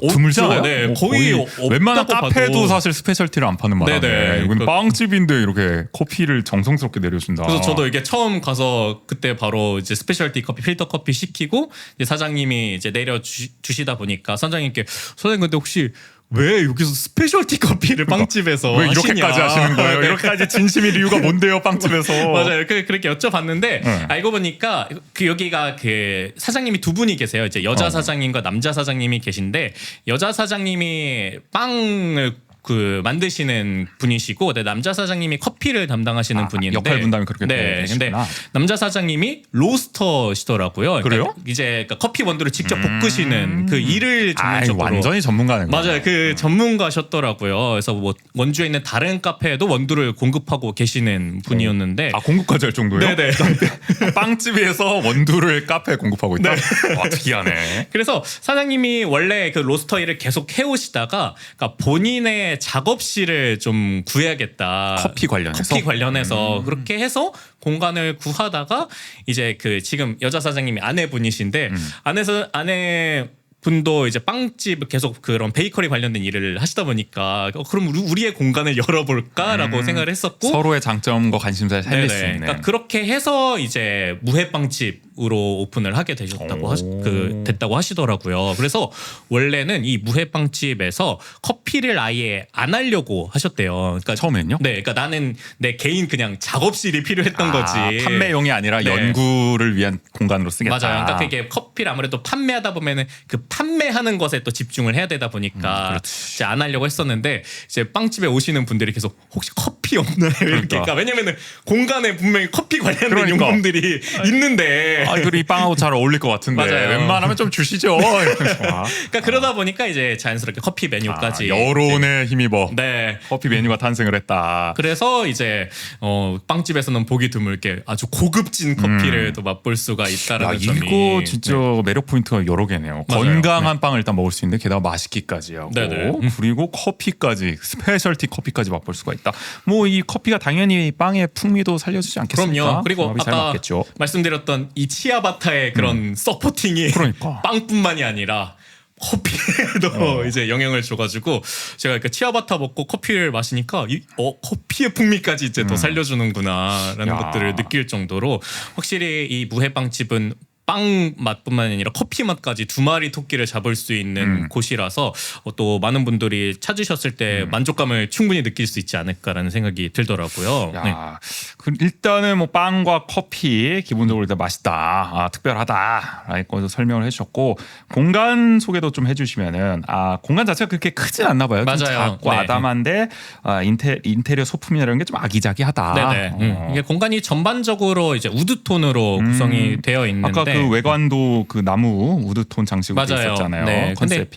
드물지 않아요? 네, 거의 웬만한 없다고 카페도 봐도. 사실 스페셜티를 안 파는 바람에 네네. 이건 빵집인데 이렇게 커피를 정성스럽게 내려준다. 그래서 저도 이게 처음 가서 그때 바로 이제 스페셜티 커피, 필터 커피 시키고 이제 사장님이 이제 내려 주시다 보니까 사장님께 사장님 근데 혹시 왜 여기서 스페셜티 커피를 빵집에서 왜 이렇게까지 하시냐. 하시는 거예요? 네. 이렇게까지 진심일 이유가 뭔데요, 빵집에서? 맞아요. 그렇게 여쭤봤는데 알고 보니까 그 여기가 그 사장님이 두 분이 계세요. 이제 여자 사장님과 남자 사장님이 계신데 여자 사장님이 빵을 그 만드시는 분이시고 남자 사장님이 커피를 담당하시는 분인데 역할 분담이 그렇게 근데 되시구나. 남자 사장님이 로스터시더라고요. 그래요? 이제 커피 원두를 직접 볶으시는 그 일을 전문적으로 완전히 전문가는 거예요. 맞아요. 그 전문가셨더라고요. 그래서 뭐 원주에 있는 다른 카페에도 원두를 공급하고 계시는 분이었는데 공급까지 할 정도예요? 네네. 빵집에서 원두를 카페에 공급하고 있다? 특이하네. 그래서 사장님이 원래 그 로스터 일을 계속 해오시다가 그러니까 본인의 작업실을 좀 구해야겠다. 커피 관련해서? 그렇게 해서 공간을 구하다가 이제 그 지금 여자 사장님이 아내분이신데 아내 분도 이제 빵집 계속 그런 베이커리 관련된 일을 하시다 보니까 그럼 우리의 공간을 열어볼까라고 생각을 했었고 서로의 장점과 관심사를 살릴 수 있는. 그러니까 그렇게 해서 이제 무해빵집으로 오픈을 하게 됐다고 하시더라고요. 그래서 원래는 이 무해빵집에서 커피를 아예 안 하려고 하셨대요. 그러니까 처음엔요? 네, 그러니까 나는 내 개인 그냥 작업실이 필요했던 거지. 판매용이 아니라 네. 연구를 위한 공간으로 쓰겠다. 맞아요. 그러니까 그게 커피를 아무래도 판매하다 보면은 그 판매하는 것에 또 집중을 해야 되다 보니까 이제 안 하려고 했었는데 이제 빵집에 오시는 분들이 계속 혹시 커피 없나요? 이렇게. 그러니까 왜냐면은 공간에 분명히 커피 관련된 그러니까. 용품들이 있는데. 그리고 이 빵하고 잘 어울릴 것 같은데 맞아요. 웬만하면 좀 주시죠. 그러니까 그러다 보니까 이제 자연스럽게 커피 메뉴까지. 여론에 힘입어 네. 커피 메뉴가 탄생을 했다. 그래서 이제 빵집에서는 보기 드물게 아주 고급진 커피를 또 맛볼 수가 있다라는 점이. 이거 진짜 매력 포인트가 여러 개네요. 맞아요. 건강한 빵을 일단 먹을 수 있는데 게다가 맛있기까지 하고 네네. 그리고 커피까지 스페셜티 커피까지 맛볼 수가 있다. 뭐 이 커피가 당연히 빵의 풍미도 살려주지 않겠습니까? 그럼요. 그리고 궁합이 잘 아까 맞겠죠. 말씀드렸던 이 치아바타의 그런 서포팅이 그러니까. 빵뿐만이 아니라 커피에도 이제 영향을 줘가지고 제가 그 치아바타 먹고 커피를 마시니까 커피의 풍미까지 이제 더 살려주는구나라는 야. 것들을 느낄 정도로 확실히 이 무해빵집은 빵 맛뿐만 아니라 커피 맛까지 두 마리 토끼를 잡을 수 있는 곳이라서 또 많은 분들이 찾으셨을 때 만족감을 충분히 느낄 수 있지 않을까라는 생각이 들더라고요. 네. 야, 일단은 뭐 빵과 커피 기본적으로 일단 맛있다, 특별하다라고 설명을 해주셨고 공간 소개도 좀 해주시면은 공간 자체가 그렇게 크진 않나 봐요. 좀 맞아요. 작고 네. 아담한데 인테리어 소품이라는 게 좀 아기자기하다. 네네. 이게 공간이 전반적으로 이제 우드톤으로 구성이 되어 있는데 아까 그 외관도 그 나무 우드톤 장식으로 돼 맞아요. 있었잖아요. 네. 컨셉이.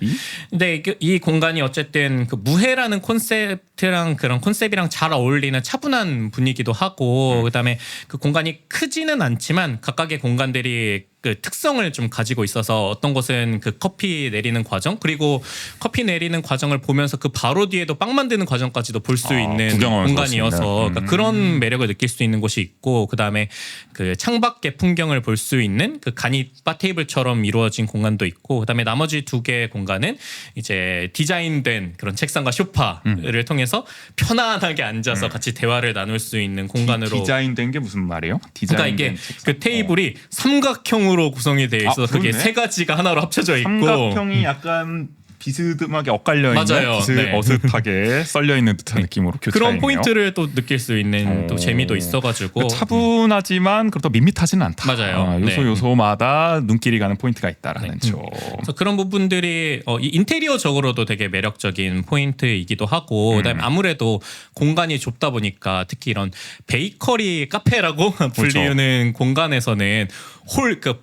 근데 이 공간이 어쨌든 그 무해라는 콘셉트랑 그런 콘셉트랑 잘 어울리는 차분한 분위기도 하고 그다음에 그 공간이 크지는 않지만 각각의 공간들이 그 특성을 좀 가지고 있어서 어떤 곳은 그 커피 내리는 과정 그리고 커피 내리는 과정을 보면서 그 바로 뒤에도 빵 만드는 과정까지도 볼 수 있는 구경하면서 공간이어서 그러니까 그런 매력을 느낄 수 있는 곳이 있고 그다음에 그 창밖의 풍경을 볼 수 있는 그 간이 바 테이블처럼 이루어진 공간도 있고 그다음에 나머지 두 개의 공간은 이제 디자인된 그런 책상과 소파를 통해서 편안하게 앉아서 같이 대화를 나눌 수 있는 공간으로 디자인된 게 무슨 말이에요? 그러니까 이게 그 테이블이 삼각형으로 구성이 되어 있어서 그게 그렇네. 세 가지가 하나로 합쳐져 있고 삼각형이 약간 비스듬하게 엇갈려 있는 맞아요. 네. 어슷하게 썰려 있는 듯한 느낌으로 교차했네요. 그런 포인트를 또 느낄 수 있는 또 재미도 있어가지고 차분하지만 그렇다고 밋밋하지는 않다. 맞아요. 요소마다 눈길이 가는 포인트가 있다라는 점. 그래서 그런 부분들이 이 인테리어적으로도 되게 매력적인 포인트이기도 하고 그다음에 아무래도 공간이 좁다 보니까 특히 이런 베이커리 카페라고 불리는 공간에서는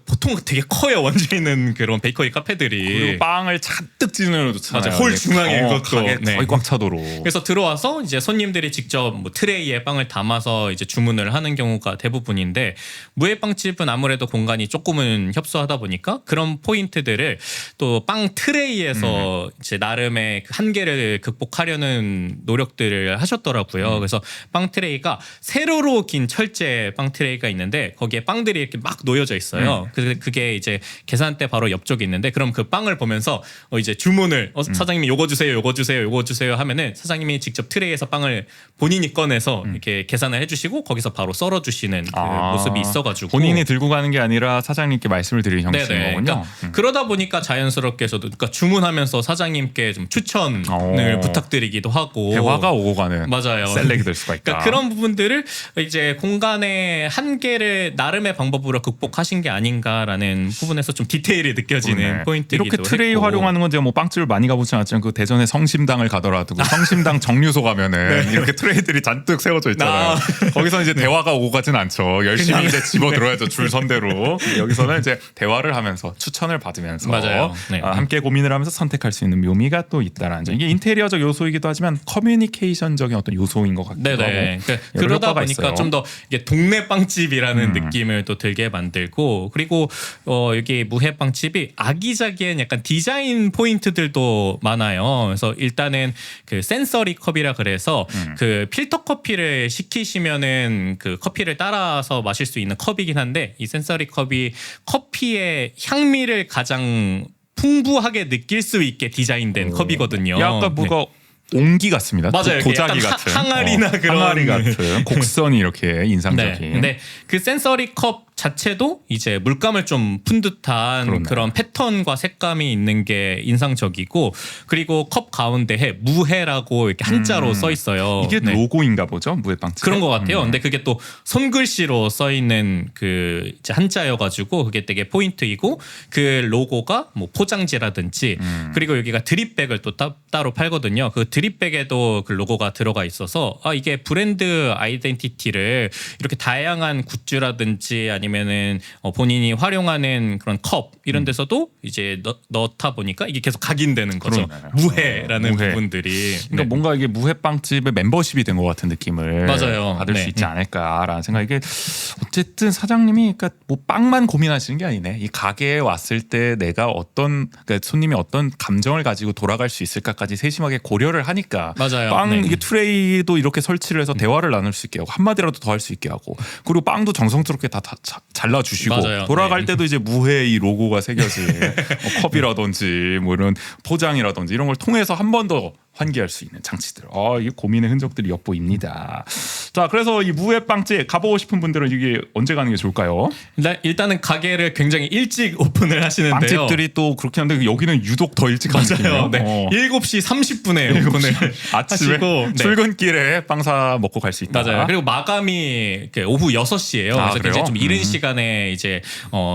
보통 되게 커요. 원주 있는 그런 베이커리 카페들이 그리고 빵을 잔뜩 찌르는 놓잖아요. 맞아요. 홀 중앙에 이것도. 가게 네. 거의 꽉 차도록. 그래서 들어와서 이제 손님들이 직접 뭐 트레이에 빵을 담아서 이제 주문을 하는 경우가 대부분인데 무해빵집은 아무래도 공간이 조금은 협소하다 보니까 그런 포인트들을 또 빵 트레이에서 이제 나름의 그 한계를 극복하려는 노력들을 하셨더라고요. 그래서 빵 트레이가 세로로 긴 철제 빵 트레이가 있는데 거기에 빵들이 이렇게 막 놓여져 있어요. 그게 이제 계산대 바로 옆쪽에 있는데 그럼 그 빵을 보면서 이제 주문을 사장님이 요거 주세요, 요거 주세요, 요거 주세요 하면은 사장님이 직접 트레이에서 빵을 본인이 꺼내서 이렇게 계산을 해주시고 거기서 바로 썰어 주시는 그 모습이 있어가지고 본인이 들고 가는 게 아니라 사장님께 말씀을 드리는 형식인 네네. 거군요. 그러니까 그러다 보니까 자연스럽게 저도 그러니까 주문하면서 사장님께 좀 추천을 부탁드리기도 하고 대화가 오고 가는 맞아요. 셀렉이 될 수가 있다. 그러니까 그런 부분들을 이제 공간의 한계를 나름의 방법으로 극복하신 게 아닌가라는 부분에서 좀 디테일이 느껴지는 그러네. 포인트이기도 이렇게 트레이 했고. 활용하는 건 제가 뭐 빵집을 많이 가보지 않았지만 그 대전에 성심당을 가더라도 그 성심당 정류소 가면은 이렇게 트레이들이 잔뜩 세워져 있잖아요. 거기서 이제 대화가 오고 가진 않죠. 열심히 이제 집어 들어야죠. 줄 선대로. 여기서는 이제 대화를 하면서 추천을 받으면서 맞아요. 네. 함께 고민을 하면서 선택할 수 있는 묘미가 또 있다라는 점. 이게 인테리어적 요소이기도 하지만 커뮤니케이션적인 어떤 요소인 것 같기도 하고. 네네. 그러니까 여러 그러다 효과가 보니까 있어요. 좀 더 이게 동네 빵집이라는 느낌을 또 들게 만들고 그리고 여기 무해빵집이 아기자기한 약간 디자인 포인트들도 많아요. 그래서 일단은 그 센서리 컵이라 그래서 그 필터 커피를 시키시면은 그 커피를 따라서 마실 수 있는 컵이긴 한데 이 센서리 컵이 커피의 향미를 가장 풍부하게 느낄 수 있게 디자인된 컵이거든요. 약간 뭐가 옹기 같습니다. 맞아요. 도자기 약간 같은 항아리나 그런 항아리 같은 곡선이 이렇게 네. 인상적인. 근데 그 센서리 컵 자체도 이제 물감을 좀 푼 듯한 그러네. 그런 패턴과 색감이 있는 게 인상적이고 그리고 컵 가운데에 무해라고 이렇게 한자로 써 있어요. 이게 네. 로고인가 보죠? 무해빵집. 그런 것 같아요. 근데 그게 또 손글씨로 써 있는 그 이제 한자여가지고 그게 되게 포인트이고 그 로고가 뭐 포장지라든지 그리고 여기가 드립백을 또 따로 팔거든요. 그 드립백에도 그 로고가 들어가 있어서 이게 브랜드 아이덴티티를 이렇게 다양한 굿즈라든지 아니면은 본인이 활용하는 그런 컵 이런 데서도 이제 넣다 보니까 이게 계속 각인되는 거죠. 그러네요. 무해라는 무해. 부분들이. 그러니까 뭔가 이게 무해빵집의 멤버십이 된 것 같은 느낌을 맞아요. 받을 네. 수 있지 않을까라는 생각. 이게 어쨌든 사장님이 그러니까 뭐 빵만 고민하시는 게 아니네. 이 가게에 왔을 때 내가 그러니까 손님이 어떤 감정을 가지고 돌아갈 수 있을까까지 세심하게 고려를 하니까 맞아요. 빵 네. 이게 트레이도 이렇게 설치를 해서 대화를 나눌 수 있게 하고 한마디라도 더 할 수 있게 하고 그리고 빵도 정성스럽게 다 잘라주시고 맞아요. 돌아갈 네. 때도 이제 무해 이 로고가 새겨진 뭐 컵이라든지 뭐 이런 포장이라든지 이런 걸 통해서 한 번 더 환기할 수 있는 장치들. 이 고민의 흔적들이 엿보입니다. 자, 그래서 이 무회빵집 가보고 싶은 분들은 이게 언제 가는 게 좋을까요? 일단은 가게를 굉장히 일찍 오픈을 하시는데요. 빵집들이 또 그렇게 하는데 여기는 유독 더 일찍 맞아요. 가는 네. 7시 30분에 오픈을 아침에 하시고 출근길에 빵 사 먹고 갈 수 있다. 맞아요. 그리고 마감이 오후 6시예요. 그래서 그래요? 굉장히 좀 이른 시간에 이제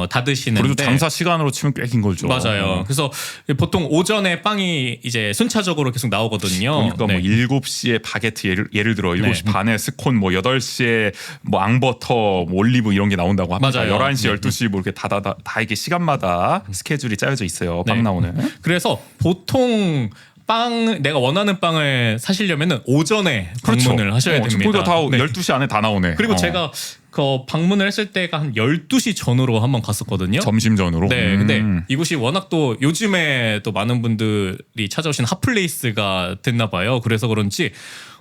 닫으시는데 그래도 장사 시간으로 치면 꽤 긴 걸죠. 맞아요. 그래서 보통 오전에 빵이 이제 순차적으로 계속 나오거든요. 그러니까 뭐 7시에 바게트 예를 들어 7시 반에 스콘 뭐 8시에 뭐 앙버터 뭐 올리브 이런 게 나온다고 합니다. 맞아요. 11시 12시 뭐 이렇게 다 이게 시간마다 스케줄이 짜여져 있어요. 빵 네. 나오는. 그래서 보통 내가 원하는 빵을 사시려면은 오전에 방문을 하셔야 됩니다. 그러니까 다 12시 안에 다 나오네. 그리고 제가 그 방문을 했을 때가 한 12시 전으로 한번 갔었거든요. 점심 전으로. 네, 근데 이곳이 워낙 또 요즘에 또 많은 분들이 찾아오신 핫플레이스가 됐나 봐요. 그래서 그런지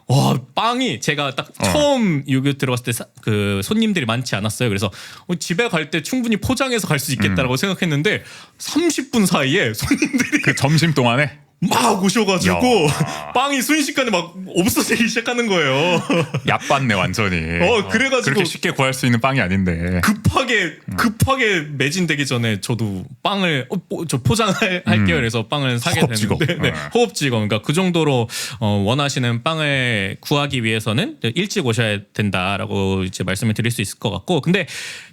와, 빵이 제가 딱 처음 여기 들어갔을 때 그 손님들이 많지 않았어요. 그래서 집에 갈 때 충분히 포장해서 갈 수 있겠다라고 생각했는데 30분 사이에 손님들이 그 점심 동안에 막 오셔가지고 빵이 순식간에 막 없어지기 시작하는 거예요. 얕봤네 완전히. 그래가지고 그렇게 쉽게 구할 수 있는 빵이 아닌데. 급하게 매진되기 전에 저도 빵을 저 포장할게요. 그래서 빵을 사게 허겁지겁. 됐는데 허겁지겁. 그러니까 그 정도로 원하시는 빵을 구하기 위해서는 일찍 오셔야 된다라고 이제 말씀을 드릴 수 있을 것 같고, 근데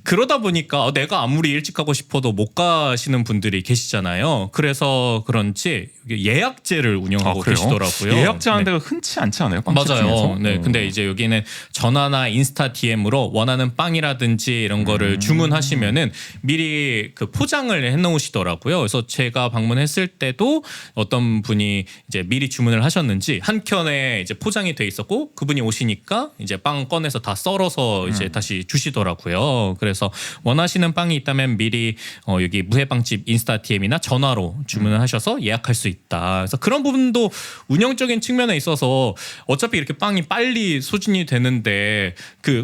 그러다 보니까 내가 아무리 일찍 가고 싶어도 못 가시는 분들이 계시잖아요. 그래서 그런지 예약제를 운영하고 계시더라고요. 예약제 하는 네. 데가 흔치 않지 않아요? 빵집 맞아요. 중에서? 네. 근데 이제 여기는 전화나 인스타 DM으로 원하는 빵이라든지 이런 거를 주문하시면은 미리 그 포장을 해 놓으시더라고요. 그래서 제가 방문했을 때도 어떤 분이 이제 미리 주문을 하셨는지 한 켠에 이제 포장이 돼 있었고, 그분이 오시니까 이제 빵 꺼내서 다 썰어서 이제 다시 주시더라고요. 그래서 원하시는 빵이 있다면 미리 여기 무해빵집 인스타 DM이나 전화로 주문을 하셔서 예약할 수 있다. 그래서 그런 부분도 운영적인 측면에 있어서 어차피 이렇게 빵이 빨리 소진이 되는데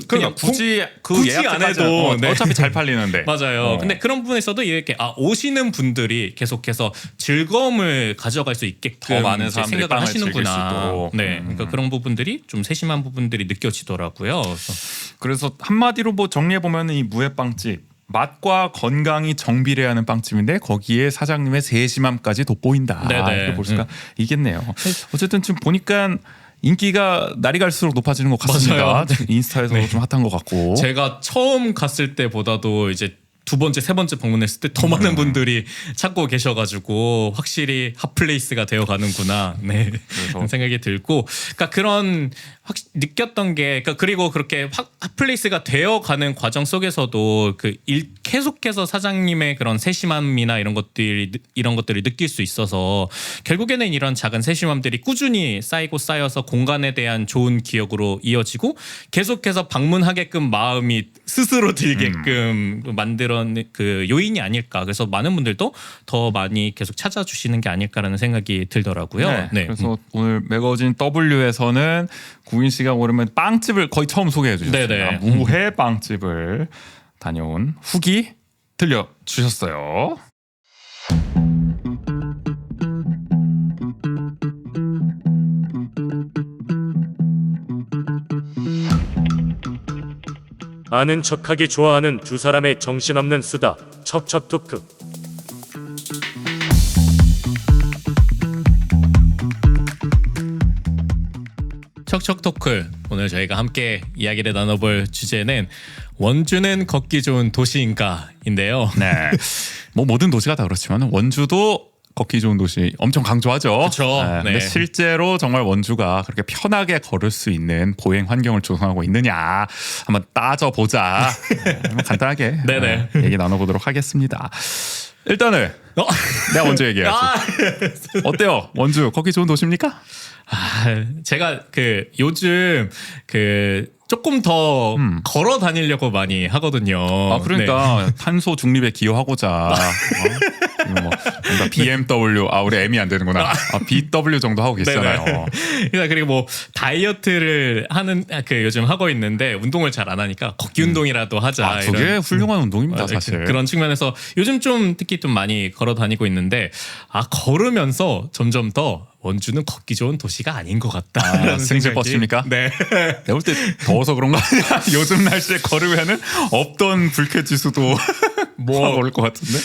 그냥 굳이 굳이 예약제까지 안 해도 네. 어차피 잘 팔리는데. 맞아요. 근데 그런 부분에서도 이렇게 오시는 분들이 계속해서 즐거움을 가져갈 수 있게끔 더 많은 이제 사람들이 생각을 빵을 즐길 수 하시는구나. 있도록. 네, 그러니까 그런 부분들이 좀 세심한 부분들이 느껴지더라고요. 그래서 한마디로 뭐 정리해 보면 이 무회빵집 맛과 건강이 정비례하는 빵집인데 거기에 사장님의 세심함까지 돋보인다. 네네. 이렇게 볼 수가 있겠네요. 어쨌든 지금 보니까 인기가 날이 갈수록 높아지는 것 같습니다. 맞아요. 인스타에서 좀 핫한 것 같고. 제가 처음 갔을 때보다도 이제 두 번째, 세 번째 방문했을 때 더 많은 분들이 찾고 계셔가지고 확실히 핫플레이스가 되어가는구나. 네, 그런 생각이 들고, 그러니까 그런 느꼈던 게, 그러니까 그리고 그렇게 핫플레이스가 되어가는 과정 속에서도 계속해서 사장님의 그런 세심함이나 이런 것들이 느낄 수 있어서 결국에는 이런 작은 세심함들이 꾸준히 쌓이고 쌓여서 공간에 대한 좋은 기억으로 이어지고 계속해서 방문하게끔 마음이 스스로 들게끔 만들어 그 요인이 아닐까. 그래서 많은 분들도 더 많이 계속 찾아주시는 게 아닐까라는 생각이 들더라고요. 네. 그래서 오늘 매거진 W에서는 구인 씨가 오랜만에 빵집을 거의 처음 소개해 주셨습니다. 네네. 무회 빵집을 다녀온 후기 들려주셨어요. 아는 척하기 좋아하는 두 사람의 정신없는 수다 첩첩토크. 척척토크, 오늘 저희가 함께 이야기를 나눠볼 주제는 원주는 걷기 좋은 도시인가인데요. 네. 뭐 모든 도시가 다 그렇지만 원주도 걷기 좋은 도시 엄청 강조하죠. 그렇죠. 네. 근데 네. 실제로 정말 원주가 그렇게 편하게 걸을 수 있는 보행 환경을 조성하고 있느냐 한번 따져보자. 한번 간단하게 네네. 얘기 나눠보도록 하겠습니다. 일단은 내가 먼저 얘기해야지. 어때요? 원주 걷기 좋은 도시입니까? 제가 요즘 조금 더 걸어 다니려고 많이 하거든요. 그러니까 탄소 중립에 기여하고자 뭐 뭔가 BMW 우리 M이 안 되는구나. BW 정도 하고 계시잖아요. 네네. 그리고 뭐 다이어트를 하는 그 요즘 하고 있는데 운동을 잘 안 하니까 걷기 운동이라도 하자. 그게 이런. 훌륭한 운동입니다, 맞아요. 사실. 그런 측면에서 요즘 좀 특히 좀 많이 걸어 다니고 있는데 걸으면서 점점 더 원주는 걷기 좋은 도시가 아닌 것 같다. 승질 뻗습니까? 네. 내가 볼 때 더워서 그런 거 아니야? 요즘 날씨에 걸으면은 없던 불쾌 지수도 뭐 확 오를 것 같은데.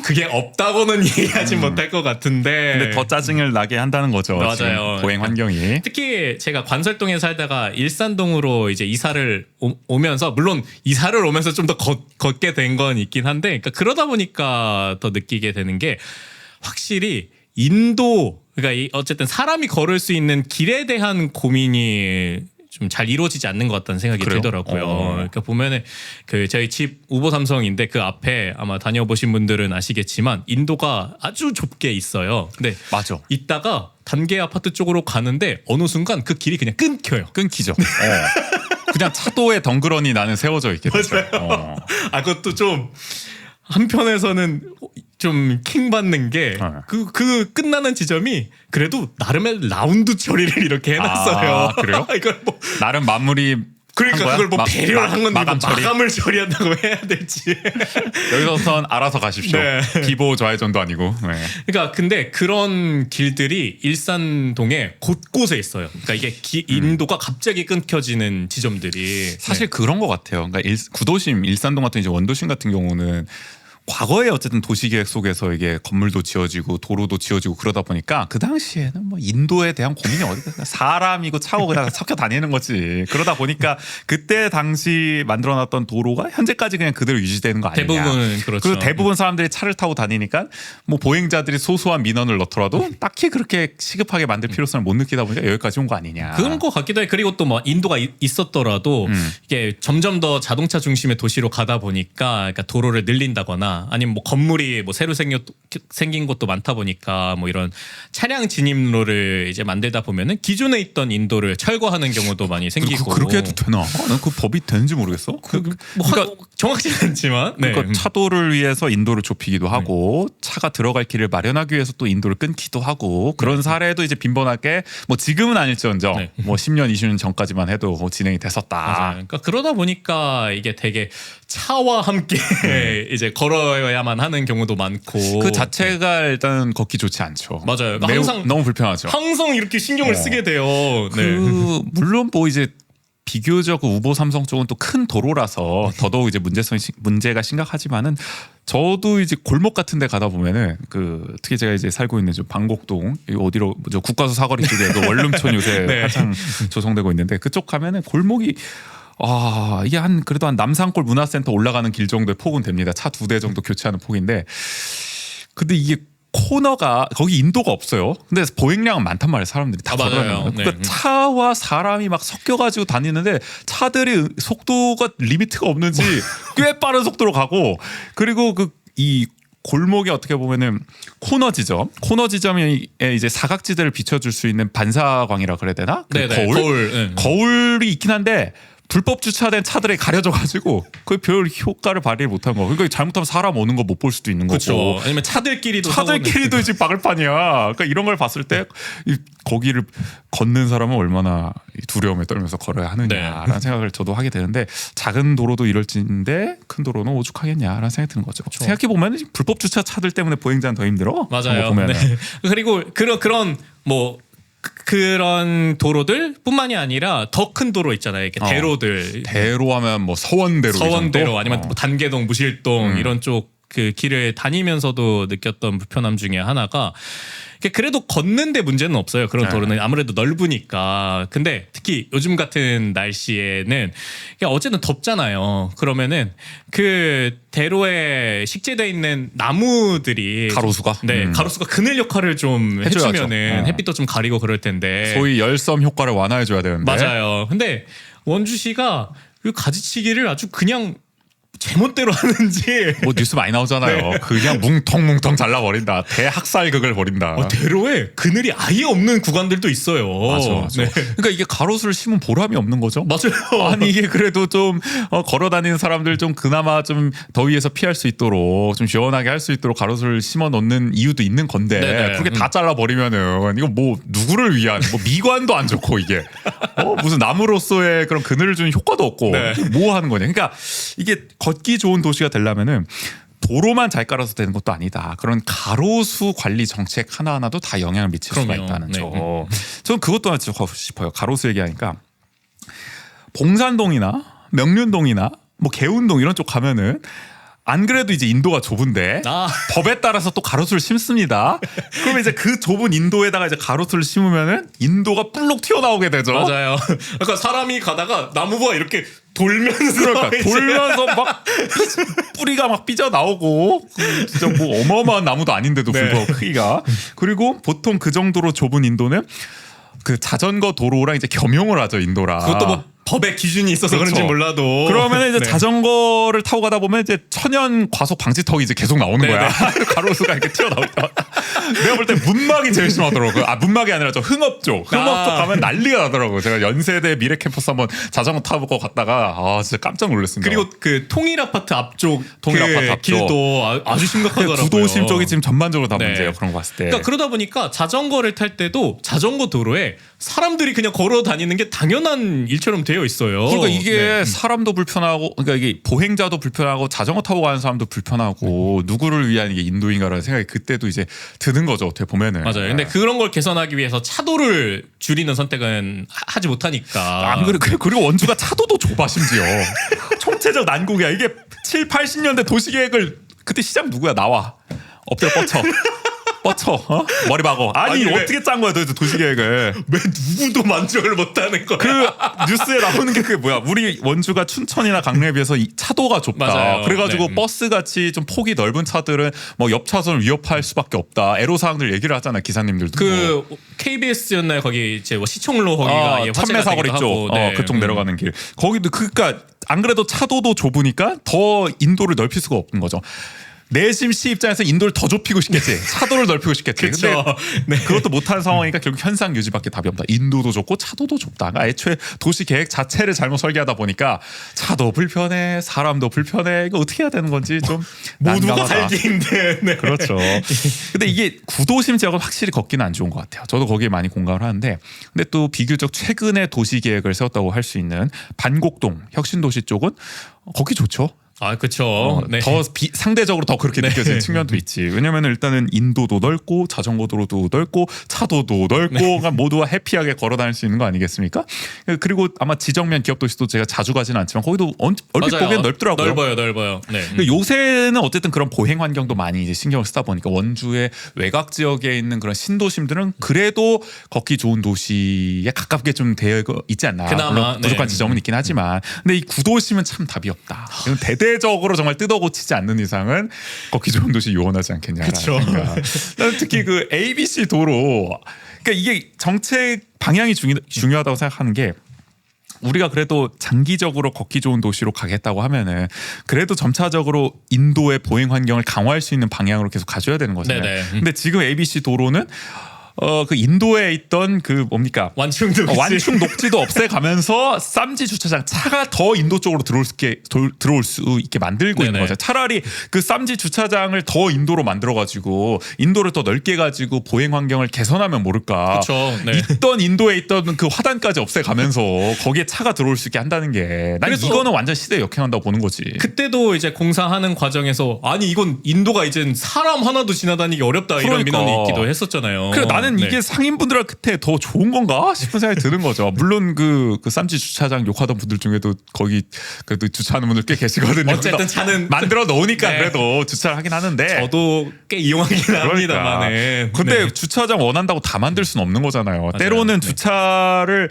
그게 없다고는 얘기하지 못할 것 같은데. 근데 더 짜증을 나게 한다는 거죠. 맞아요. 지금 보행 환경이. 특히 제가 관설동에 살다가 일산동으로 이제 이사를 오면서 물론 이사를 오면서 좀 더 걷게 된 건 있긴 한데 그러니까 그러다 보니까 더 느끼게 되는 게 확실히 인도 그러니까 어쨌든 사람이 걸을 수 있는 길에 대한 고민이 좀 잘 이루어지지 않는 것 같다는 생각이 그래요? 들더라고요. 그러니까 보면은 그 저희 집 우보삼성인데 그 앞에 아마 다녀보신 분들은 아시겠지만 인도가 아주 좁게 있어요. 근데 맞아. 있다가 단계 아파트 쪽으로 가는데 어느 순간 그 길이 그냥 끊겨요. 끊기죠. 그냥 차도에 덩그러니 나는 세워져 있게 됐어요. 그것도 좀 한편에서는 좀 킹 받는 게 그 끝나는 지점이 그래도 나름의 라운드 처리를 이렇게 해놨어요. 그래요? 이걸 뭐 나름 마무리 그러니까 그걸 뭐 배려를 한 건데 마감 처리. 마감을 처리한다고 해야 될지. 여기서부터는 알아서 가십시오. 네. 비보 좌회전도 아니고. 네. 그러니까 근데 그런 길들이 일산동에 곳곳에 있어요. 그러니까 이게 인도가 갑자기 끊겨지는 지점들이 사실 그런 것 같아요. 그러니까 구도심 일산동 같은 이제 원도심 같은 경우는 과거에 어쨌든 도시계획 속에서 이게 건물도 지어지고 도로도 지어지고 그러다 보니까 그 당시에는 뭐 인도에 대한 고민이 어디가 사람이고 차고 그냥 섞여 다니는 거지. 그러다 보니까 그때 당시 만들어놨던 도로가 현재까지 그냥 그대로 유지되는 거 아니냐. 대부분은 그렇죠. 그리고 대부분 사람들이 차를 타고 다니니까 뭐 보행자들이 소소한 민원을 넣더라도 딱히 그렇게 시급하게 만들 필요성을 못 느끼다 보니까 여기까지 온 거 아니냐. 그런 것 같기도 해. 그리고 또 뭐 인도가 있었더라도 이게 점점 더 자동차 중심의 도시로 가다 보니까 그러니까 도로를 늘린다거나 아니면 뭐 건물이 뭐 새로 생긴 곳도 많다 보니까 뭐 이런 차량 진입로를 이제 만들다 보면은 기존에 있던 인도를 철거하는 경우도 많이 생기고. 그렇게 해도 되나? 난 그 법이 되는지 모르겠어. 그러니까 정확히는 않지만. 네. 그러니까 차도를 위해서 인도를 좁히기도 하고 차가 들어갈 길을 마련하기 위해서 또 인도를 끊기도 하고 그런 사례도 이제 빈번하게 뭐 지금은 아닐지언정 네. 뭐 10년 20년 전까지만 해도 진행이 됐었다. 맞아요. 그러니까 그러다 보니까 이게 되게 차와 함께 이제 걸어야만 하는 경우도 많고 그 자체가 일단 걷기 좋지 않죠. 맞아요. 그러니까 매우 항상 너무 불편하죠. 항상 이렇게 신경을 쓰게 돼요. 네. 물론 뭐 이제 비교적 우보 삼성 쪽은 또 큰 도로라서 더더욱 이제 문제가 심각하지만은 저도 이제 골목 같은 데 가다 보면은 그 특히 제가 이제 살고 있는 저 방곡동 어디로 저 국가수 사거리 쪽에 그 원룸촌 요새 네. 한창 조성되고 있는데 그쪽 가면은 골목이 이게 그래도 한 남산골 문화센터 올라가는 길 정도의 폭은 됩니다. 차 2대 정도 교체하는 폭인데 근데 이게 코너가 거기 인도가 없어요. 근데 보행량은 많단 말이에요. 사람들이 다 맞아요. 걸어요. 네. 그러니까 차와 사람이 막 섞여가지고 다니는데 차들이 속도가 리미트가 없는지 꽤 빠른 속도로 가고 그리고 이 골목이 어떻게 보면은 코너 지점에 이제 사각지대를 비춰줄 수 있는 반사광이라 그래야 되나? 그 네네, 거울. 거울이 있긴 한데. 불법 주차된 차들에 가려져가지고 그 별 효과를 발휘 못한 거. 그러니까 잘못하면 사람 오는 거 못 볼 수도 있는 그렇죠. 거고. 아니면 차들끼리도 지금 박을 판이야. 그러니까 이런 걸 봤을 때 거기를 걷는 사람은 얼마나 두려움에 떨면서 걸어야 하느냐라는 생각을 저도 하게 되는데 작은 도로도 이럴지인데 큰 도로는 오죽하겠냐라는 생각이 드는 거죠. 생각해 보면 불법 주차 차들 때문에 보행자는 더 힘들어. 맞아요. 네. 그리고 그런 뭐 그런 도로들뿐만이 아니라 더 큰 도로 있잖아요. 이렇게 대로들. 대로 하면 뭐 서원대로 아니면 뭐 단계동, 무실동 이런 쪽 그 길을 다니면서도 느꼈던 불편함 중에 하나가 그래도 걷는데 문제는 없어요. 그런 도로는 아무래도 넓으니까. 근데 특히 요즘 같은 날씨에는 어쨌든 덥잖아요. 그러면은 그 대로에 식재돼 있는 나무들이 가로수가 가로수가 그늘 역할을 좀 해줘야죠. 해주면은 햇빛도 좀 가리고 그럴 텐데. 소위 열섬 효과를 완화해 줘야 되는데. 맞아요. 근데 원주시가 그 가지치기를 아주 그냥 제멋대로 하는지 뭐 뉴스 많이 나오잖아요. 그냥 뭉텅뭉텅 잘라버린다. 대학살극을 벌인다. 대로에 그늘이 아예 없는 구간들도 있어요. 맞아. 네. 그러니까 이게 가로수를 심은 보람이 없는 거죠. 맞아요. 아니 이게 그래도 좀 걸어다니는 사람들 좀 그나마 좀 더위에서 피할 수 있도록 좀 시원하게 할 수 있도록 가로수를 심어 놓는 이유도 있는 건데 네네. 그게 다 잘라버리면은 이거 뭐 누구를 위한 뭐 미관도 안 좋고 이게 무슨 나무로서의 그런 그늘을 주는 효과도 없고 네. 뭐 하는 거냐. 그러니까 이게 걷기 좋은 도시가 되려면은 도로만 잘 깔아서 되는 것도 아니다. 그런 가로수 관리 정책 하나하나도 다 영향을 미칠 수가 그럼요. 있다는 네. 점. 저는 그것도 하나 짚고 싶어요. 가로수 얘기하니까 봉산동이나 명륜동이나 뭐 개운동 이런 쪽 가면은 안 그래도 이제 인도가 좁은데 법에 따라서 또 가로수를 심습니다. 그러면 이제 그 좁은 인도에다가 이제 가로수를 심으면은 인도가 뿔룩 튀어나오게 되죠. 맞아요. 그러니까 사람이 가다가 나무가 이렇게 돌면서 그러니까 이제 돌면서 막 뿌리가 막 삐져 나오고 진짜 뭐 어마어마한 나무도 아닌데도 불구하고 크기가. 그리고 보통 그 정도로 좁은 인도는 그 자전거 도로랑 이제 겸용을 하죠 인도라. 그것도 뭐 법의 기준이 있어서 그렇죠. 그런지 몰라도 그러면 이제 네. 자전거를 타고 가다 보면 이제 천연 과속 방지턱이 이제 계속 나오는 거야. 가로수가 이렇게 튀어나올 때. 내가 볼 때 문막이 제일 심하더라고요. 문막이 아니라 저 흥업 쪽 가면 난리가 나더라고요. 제가 연세대 미래 캠퍼스 한번 자전거 타고 갔다가 진짜 깜짝 놀랐습니다. 그리고 그 통일 아파트 앞쪽 통일 아파트 앞쪽. 길도 아주 심각하더라고요. 구도심 쪽이 지금 전반적으로 다 네. 문제예요. 그런 거 봤을 때. 그러니까 그러다 보니까 자전거를 탈 때도 자전거 도로에 사람들이 그냥 걸어 다니는 게 당연한 일처럼 되어 있어요. 그러니까 이게 네. 사람도 불편하고, 그러니까 이게 보행자도 불편하고 자전거 타고 가는 사람도 불편하고 누구를 위한 이게 인도인가라는 생각이 그때도 이제 드는 거죠. 어떻게 보면은. 맞아요. 근데 그런 걸 개선하기 위해서 차도를 줄이는 선택은 하지 못하니까. 안 그래. 그리고 원주가 차도도 좁아 심지어. 총체적 난국이야. 이게 7, 80년대 도시계획을 그때 시장 누구야? 나와. 엎드려 뻗쳐. 머리 박어. 아니 왜- 어떻게 짠 거야 도대체 도시계획을. 왜 누구도 만족을 못하는 거야? 그 뉴스에 나오는 게 그게 뭐야? 우리 원주가 춘천이나 강릉에 비해서 이 차도가 좁다. 맞아요. 그래가지고 네. 버스 같이 좀 폭이 넓은 차들은 뭐 옆 차선을 위협할 수밖에 없다. 애로사항들 얘기를 하잖아 기사님들도. 그 KBS였나요? 거기 이제 뭐 시청로 거기가 예, 화제가 참매사거리 되기도 쪽, 하고. 네. 그쪽 내려가는 길. 거기도 그니까 안 그래도 차도도 좁으니까 더 인도를 넓힐 수가 없는 거죠. 내심시 입장에서 인도를 더 좁히고 싶겠지. 차도를 넓히고 싶겠지. 그쵸. 근데 그것도 못한 상황이니까 결국 현상 유지밖에 답이 없다. 인도도 좁고 차도도 좁다. 그러니까 애초에 도시 계획 자체를 잘못 설계하다 보니까 차도 불편해, 사람도 불편해. 이거 어떻게 해야 되는 건지 좀 모두가 난감하다. 살기 힘든. 네. 그렇죠. 근데 이게 구도심 지역은 확실히 걷기는 안 좋은 것 같아요. 저도 거기에 많이 공감을 하는데, 근데 또 비교적 최근에 도시 계획을 세웠다고 할 수 있는 반곡동 혁신도시 쪽은 걷기 좋죠. 아, 그렇죠. 네. 더 상대적으로 더 그렇게 느껴지는 측면도 있지. 왜냐하면 일단은 인도도 넓고 자전거 도로도 넓고 차도도 넓고 그러니까 모두가 해피하게 걸어 다닐 수 있는 거 아니겠습니까? 그리고 아마 지정면 기업 도시도 제가 자주 가지는 않지만 거기도 얼핏 맞아요. 보기엔 넓더라고요. 넓어요. 네. 근데 요새는 어쨌든 그런 보행 환경도 많이 이제 신경을 쓰다 보니까 원주의 외곽 지역에 있는 그런 신도심들은 그래도 걷기 좋은 도시에 가깝게 좀 되어 있지 않나. 그나마, 물론 부족한 네. 지점은 있긴 하지만, 근데 이 구도심은 참 답이 없다. 이건 대대적으로 정말 뜯어고치지 않는 이상은 걷기 좋은 도시 요원하지 않겠냐라는 그쵸. 생각. 나는 특히 그 ABC 도로, 그러니까 이게 정책 방향이 중요하다고 생각하는 게. 우리가 그래도 장기적으로 걷기 좋은 도시로 가겠다고 하면은 그래도 점차적으로 인도의 보행 환경을 강화할 수 있는 방향으로 계속 가져야 되는 거잖아요. 네네. 근데 지금 ABC 도로는 그 인도에 있던 그 뭡니까? 완충 녹지도 없애가면서 쌈지 주차장 차가 더 인도 쪽으로 들어올 수 있게 만들고 있는 네네. 거죠. 차라리 그 쌈지 주차장을 더 인도로 만들어가지고 인도를 더 넓게 가지고 보행 환경을 개선하면 모를까. 그쵸. 네. 있던 인도에 있던 그 화단까지 없애가면서 거기에 차가 들어올 수 있게 한다는 게 난 그래서 이거는 완전 시대에 역행한다고 보는 거지. 그때도 이제 공사하는 과정에서 아니 이건 인도가 이젠 사람 하나도 지나다니기 어렵다 이런 그러니까. 민원이 있기도 했었잖아요. 그래 나는 네. 이게 상인분들한테 더 좋은 건가 싶은 생각이 드는 거죠. 물론 그 쌈지 주차장 욕하던 분들 중에도 거기 그래도 주차하는 분들 꽤 계시거든요. 어쨌든 차는 만들어 놓으니까 네. 그래도 주차를 하긴 하는데. 저도 꽤 이용하긴 합니다만은. 근데 네. 주차장 원한다고 다 만들 수는 없는 거잖아요. 때로는 네.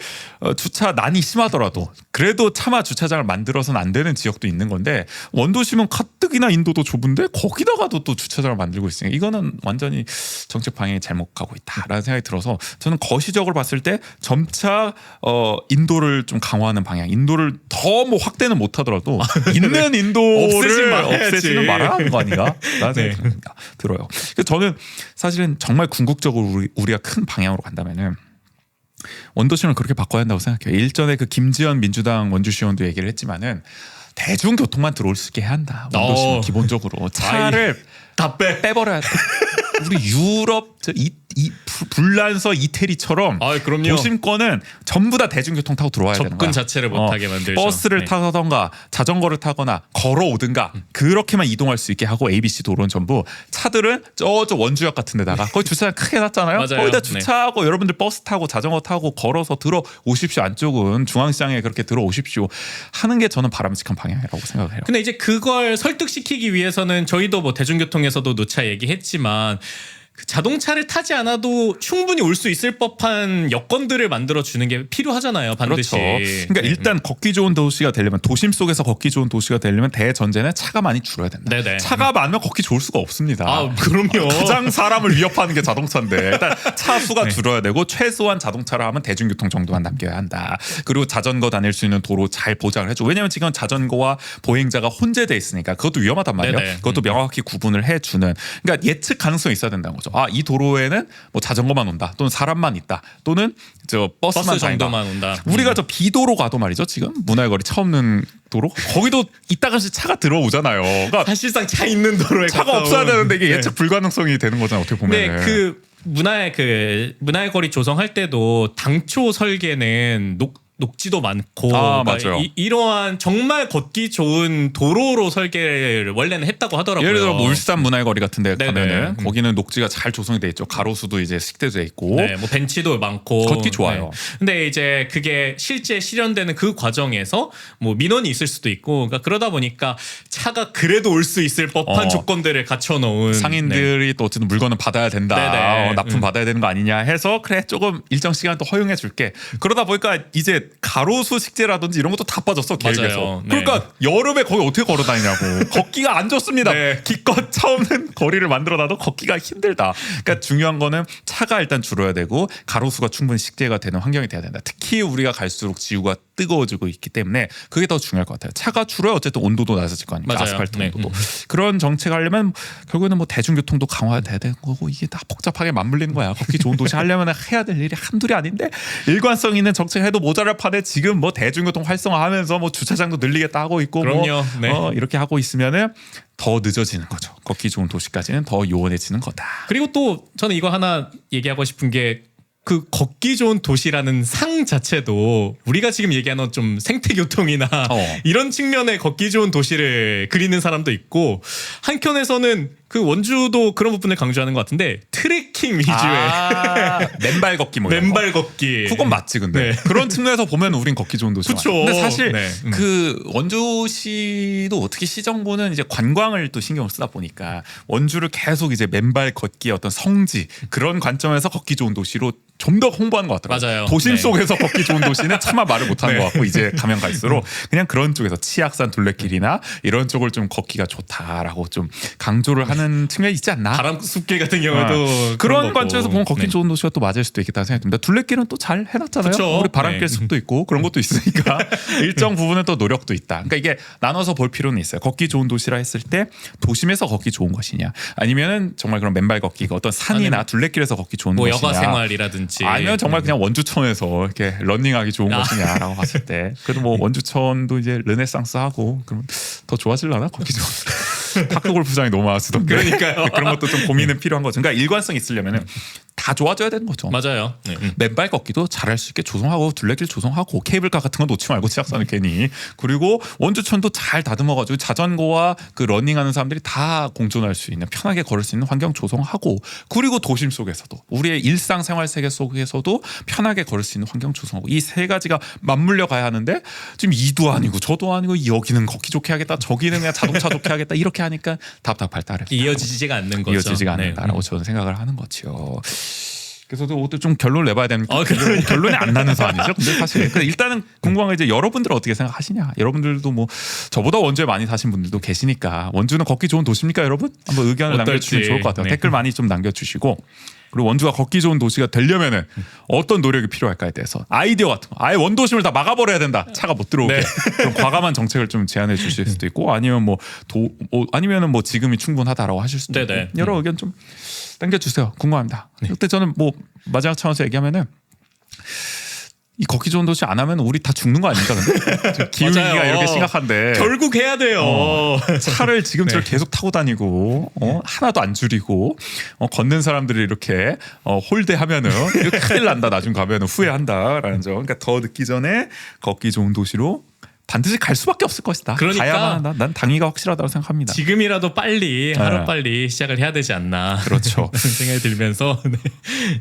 주차난이 심하더라도 그래도 차마 주차장을 만들어서는 안 되는 지역도 있는 건데 원도심은 가뜩이나 인도도 좁은데 거기다가도 또 주차장을 만들고 있으니까 이거는 완전히 정책 방향이 잘못 가고 있다라는 생각이 들어서 저는 거시적으로 봤을 때 점차 인도를 좀 강화하는 방향, 인도를 더 더 뭐 확대는 못하더라도 있는 인도를 없애지는 말아야 하는 거 아닌가? 라는 네. 생각이 들어요. 그래서 저는 사실은 정말 궁극적으로 우리가 큰 방향으로 간다면은 원도심을 그렇게 바꿔야 한다고 생각해요. 일전에 그 김지연 민주당 원주시원도 얘기를 했지만은 대중교통만 들어올 수 있게 해야 한다. 원도심은 기본적으로 차를 다 빼버려야 돼. 우리 유럽 불란서 이태리처럼 그럼요. 도심권은 전부 다 대중교통 타고 들어와야 되는 거야. 접근 자체를 못하게 만들죠. 버스를 네. 타던가 자전거를 타거나 걸어오든가 그렇게만 이동할 수 있게 하고 ABC 도로는 전부 차들은 저 원주역 같은 데다가 거기 주차장 크게 놨잖아요. 맞아요. 거기다 주차하고 여러분들 버스 타고 자전거 타고 걸어서 들어오십시오. 안쪽은 중앙시장에 그렇게 들어오십시오 하는 게 저는 바람직한 방향이라고 생각을 해요. 근데 이제 그걸 설득시키기 위해서는 저희도 뭐 대중교통에서도 누차 얘기했지만 그 자동차를 타지 않아도 충분히 올 수 있을 법한 여건들을 만들어 주는 게 필요하잖아요. 반드시. 그렇죠. 그러니까 일단 걷기 좋은 도시가 되려면 도심 속에서 걷기 좋은 도시가 되려면 대전제는 차가 많이 줄어야 된다. 네네. 차가 많으면 걷기 좋을 수가 없습니다. 그럼요. 가장 사람을 위협하는 게 자동차인데 일단 차 수가 네. 줄어야 되고 최소한 자동차를 하면 대중교통 정도만 남겨야 한다. 그리고 자전거 다닐 수 있는 도로 잘 보장을 해줘. 왜냐하면 지금 자전거와 보행자가 혼재돼 있으니까 그것도 위험하단 말이에요. 네네. 그것도 명확히 구분을 해주는. 그러니까 예측 가능성이 있어야 된다는 거죠. 이 도로에는 뭐 자전거만 온다, 또는 사람만 있다, 또는 저 버스만 버스 다닌다. 정도만 온다. 우리가 저 비도로 가도 말이죠. 지금 문화의 거리 처음 는 도로 거기도 이따가씩 차가 들어오잖아요. 그러니까 사실상 차 있는 도로에 차가 가까운. 없어야 되는데 이게 네. 예측 불가능성이 되는 거잖아요. 어떻게 보면. 근데 그 문화의 거리 조성할 때도 당초 설계는 녹지도 많고 맞아요. 이러한 정말 걷기 좋은 도로로 설계를 원래는 했다고 하더라고요. 예를 들어 뭐 울산 문화의 거리 같은 데 네네. 가면은 거기는 녹지가 잘 조성이 돼 있죠. 가로수도 이제 식대돼 있고. 네, 뭐 벤치도 많고 걷기 좋아요. 네. 근데 이제 그게 실제 실현되는 그 과정에서 뭐 민원이 있을 수도 있고, 그러니까 그러다 보니까 차가 그래도 올 수 있을 법한 조건들을 갖춰 놓은 상인들이 또 어쨌든 물건은 받아야 된다. 네네. 납품 받아야 되는 거 아니냐 해서 그래 조금 일정 시간 또 허용해 줄게. 그러다 보니까 이제 가로수 식재라든지 이런 것도 다 빠졌어 계획에서. 맞아요. 네. 그러니까 여름에 거기 어떻게 걸어 다니냐고. 걷기가 안 좋습니다. 네. 기껏 차 없는 거리를 만들어놔도 걷기가 힘들다. 그러니까 중요한 거는 차가 일단 줄어야 되고 가로수가 충분히 식재가 되는 환경이 돼야 된다. 특히 우리가 갈수록 지구가 뜨거워지고 있기 때문에 그게 더 중요할 것 같아요. 차가 줄어야 어쨌든 온도도 낮아질 거 아닙니까? 맞아요. 아스팔트 네. 온도도. 그런 정책 하려면 결국에는 뭐 대중교통도 강화돼야 되는 거고 이게 다 복잡하게 맞물리는 거야. 걷기 좋은 도시 하려면 해야 될 일이 한둘이 아닌데 일관성 있는 정책 해도 모자랄 판에 지금 뭐 대중교통 활성화하면서 뭐 주차장도 늘리겠다 하고 있고 그럼요. 네. 이렇게 하고 있으면은 더 늦어지는 거죠. 걷기 좋은 도시까지는 더 요원해지는 거다. 그리고 또 저는 이거 하나 얘기하고 싶은 게 그 걷기 좋은 도시라는 상 자체도 우리가 지금 얘기하는 좀 생태교통이나 이런 측면의 걷기 좋은 도시를 그리는 사람도 있고, 한켠에서는 그 원주도 그런 부분을 강조하는 것 같은데 트레킹 위주의 맨발 걷기 뭐 이런 거. 맨발 걷기. 그건 맞지 근데 네. 그런 측면에서 보면 우린 걷기 좋은 도시가 그쵸. 맞아요. 근데 사실 네. 그 원주시도 특히 시정부는 이제 관광을 또 신경을 쓰다 보니까 원주를 계속 이제 맨발 걷기의 어떤 성지 그런 관점에서 걷기 좋은 도시로 좀 더 홍보하는 것 같더라고요. 맞아요. 도심 네. 속에서 걷기 좋은 도시는 차마 말을 못하는 네. 것 같고 이제 가면 갈수록 그냥 그런 쪽에서 치악산 둘레길이나 이런 쪽을 좀 걷기가 좋다라고 좀 강조를 하는 측면이 있지 않나? 바람숲길 같은 경우도 그런 거고. 관점에서 보면 걷기 네. 좋은 도시가 또 맞을 수도 있겠다는 생각이 듭니다. 둘레길은 또 잘 해놨잖아요. 그쵸. 우리 바람길 네. 숲도 있고 그런 것도 있으니까 일정 부분은 또 노력도 있다. 그러니까 이게 나눠서 볼 필요는 있어요. 걷기 좋은 도시라 했을 때 도심에서 걷기 좋은 것이냐, 아니면은 정말 그런 맨발 걷기가 어떤 산이나 아니면 둘레길에서 걷기 좋은 뭐 것이냐, 여가 생활이라든지 아니면 정말 그냥 원주천에서 이렇게 러닝하기 좋은 것이냐라고 봤을 때 그래도 뭐 원주천도 이제 르네상스 하고 그러면 더 좋아질라나 걷기 좋은 파크 골프장이 너무 많아지던데 그러니까요. 그런 것도 좀 고민은 필요한 거죠. 그러니까 일관성 있으려면은 다 좋아져야 되는 거죠. 맞아요. 네. 맨발 걷기도 잘할 수 있게 조성하고 둘레길 조성하고 케이블카 같은 거 놓지 말고 치악산을 괜히, 그리고 원주천도 잘 다듬어가지고 자전거와 그 러닝하는 사람들이 다 공존할 수 있는 편하게 걸을 수 있는 환경 조성하고, 그리고 도심 속에서도 우리의 일상생활 세계 속에서도 편하게 걸을 수 있는 환경 조성하고, 이 세 가지가 맞물려 가야 하는데 지금 이도 아니고 저도 아니고 여기는 걷기 좋게 하겠다 저기는 그냥 자동차 좋게 하겠다 이렇게 하니까 답답할 따름 이어지지가 않는 거죠. 이어지지가 네. 않는다라고 저는 생각을 하는 거죠. 그래서 또 좀 결론을 내봐야 되는 그럼요. 결론이 안 나는 사안이죠. 근데 사실 일단은 궁금한 게 이제 여러분들은 어떻게 생각하시냐. 여러분들도 뭐 저보다 원주에 많이 사신 분들도 계시니까 원주는 걷기 좋은 도시입니까, 여러분? 한번 의견을 어떨지. 남겨주시면 좋을 것 같아요. 네. 댓글 많이 좀 남겨주시고 그리고 원주가 걷기 좋은 도시가 되려면은 어떤 노력이 필요할까에 대해서 아이디어 같은 거, 아예 원도심을 다 막아버려야 된다, 차가 못 들어오게. 네. 그런 과감한 정책을 좀 제안해 주실 수도 있고, 아니면 아니면은 뭐 지금이 충분하다라고 하실 수도 있고, 네네. 여러 의견 좀 당겨주세요. 궁금합니다. 그때 저는 뭐 마지막 차원에서 얘기하면은, 이 걷기 좋은 도시 안 하면 우리 다 죽는 거 아닙니까? 근데 기후 위기가 맞아요. 이렇게 심각한데 결국 해야 돼요. 차를 지금처럼 네. 계속 타고 다니고 하나도 안 줄이고 걷는 사람들이 이렇게 홀대하면은 이거 큰일 난다. 나중 가면은 후회한다라는 점. 그러니까 더 늦기 전에 걷기 좋은 도시로 반드시 갈 수밖에 없을 것이다. 그러니까 가야만 한다. 난 당위가 확실하다고 생각합니다. 지금이라도 빨리 하루 네. 빨리 시작을 해야 되지 않나. 그렇죠. 그런 생각이 들면서 네.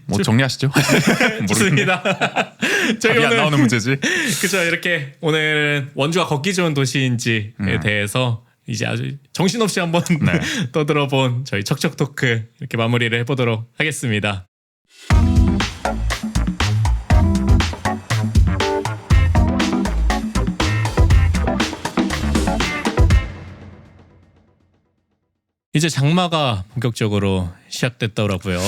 뭐 정리하시죠. 모르겠네. 좋습니다. 저희 답이 안 나오는 문제지. 그죠, 이렇게 오늘은 원주가 걷기 좋은 도시인지에 대해서 이제 아주 정신없이 한번 네. 떠들어본 저희 척척 토크 이렇게 마무리를 해보도록 하겠습니다. 이제 장마가 본격적으로 시작됐더라고요.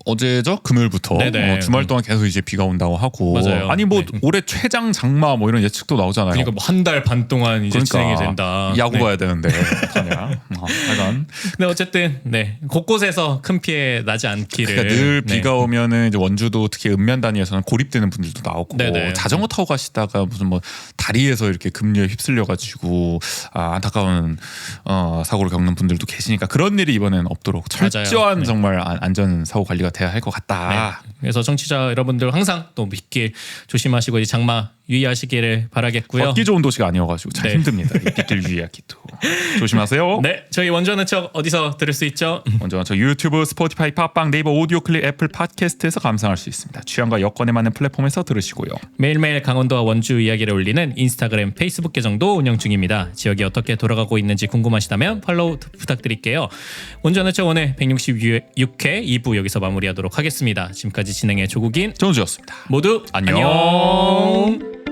어제죠? 금요일부터 네네. 주말 동안 계속 이제 비가 온다고 하고. 맞아요. 아니 뭐 네. 올해 최장 장마 뭐 이런 예측도 나오잖아요. 그러니까 뭐 한 달 반 동안 이제 진행이 된다. 야구 네. 봐야 되는데 어떡하냐. 하여간 근데 어쨌든 네, 곳곳에서 큰 피해 나지 않기를. 그러니까 늘 네. 비가 오면은 이제 원주도 특히 읍면 단위에서는 고립되는 분들도 나오고, 네네. 자전거 타고 가시다가 무슨 뭐 다리에서 이렇게 급류에 휩쓸려 가지고 안타까운 사고를 겪는 분들도 계시니까 그런 일이 이번에는 없도록 철저한 네. 정말 안전 사고 관리가 돼야 할 것 같다. 네. 그래서 청취자 여러분들 항상 또 빗길 조심하시고 이 장마 유의하시기를 바라겠고요. 걷기 좋은 도시가 아니어가지고 참 네. 힘듭니다. 이 빗길 유의하기도. 조심하세요. 네, 저희 원주하는 척 어디서 들을 수 있죠? 먼저 저 유튜브, 스포티파이, 팟빵, 네이버 오디오 클립, 애플 팟캐스트에서 감상할 수 있습니다. 취향과 여건에 맞는 플랫폼에서 들으시고요. 매일매일 강원도와 원주 이야기를 올리는 인스타그램, 페이스북 계정도 운영 중입니다. 지역이 어떻게 돌아가고 있는지 궁금하시다면 팔로우 부탁드릴게요. 원주하는 척 오늘 166회 2부 여기서 마무리하도록 하겠습니다. 지금까지 진행의 조국인 정우주였습니다. 모두 안녕. 안녕.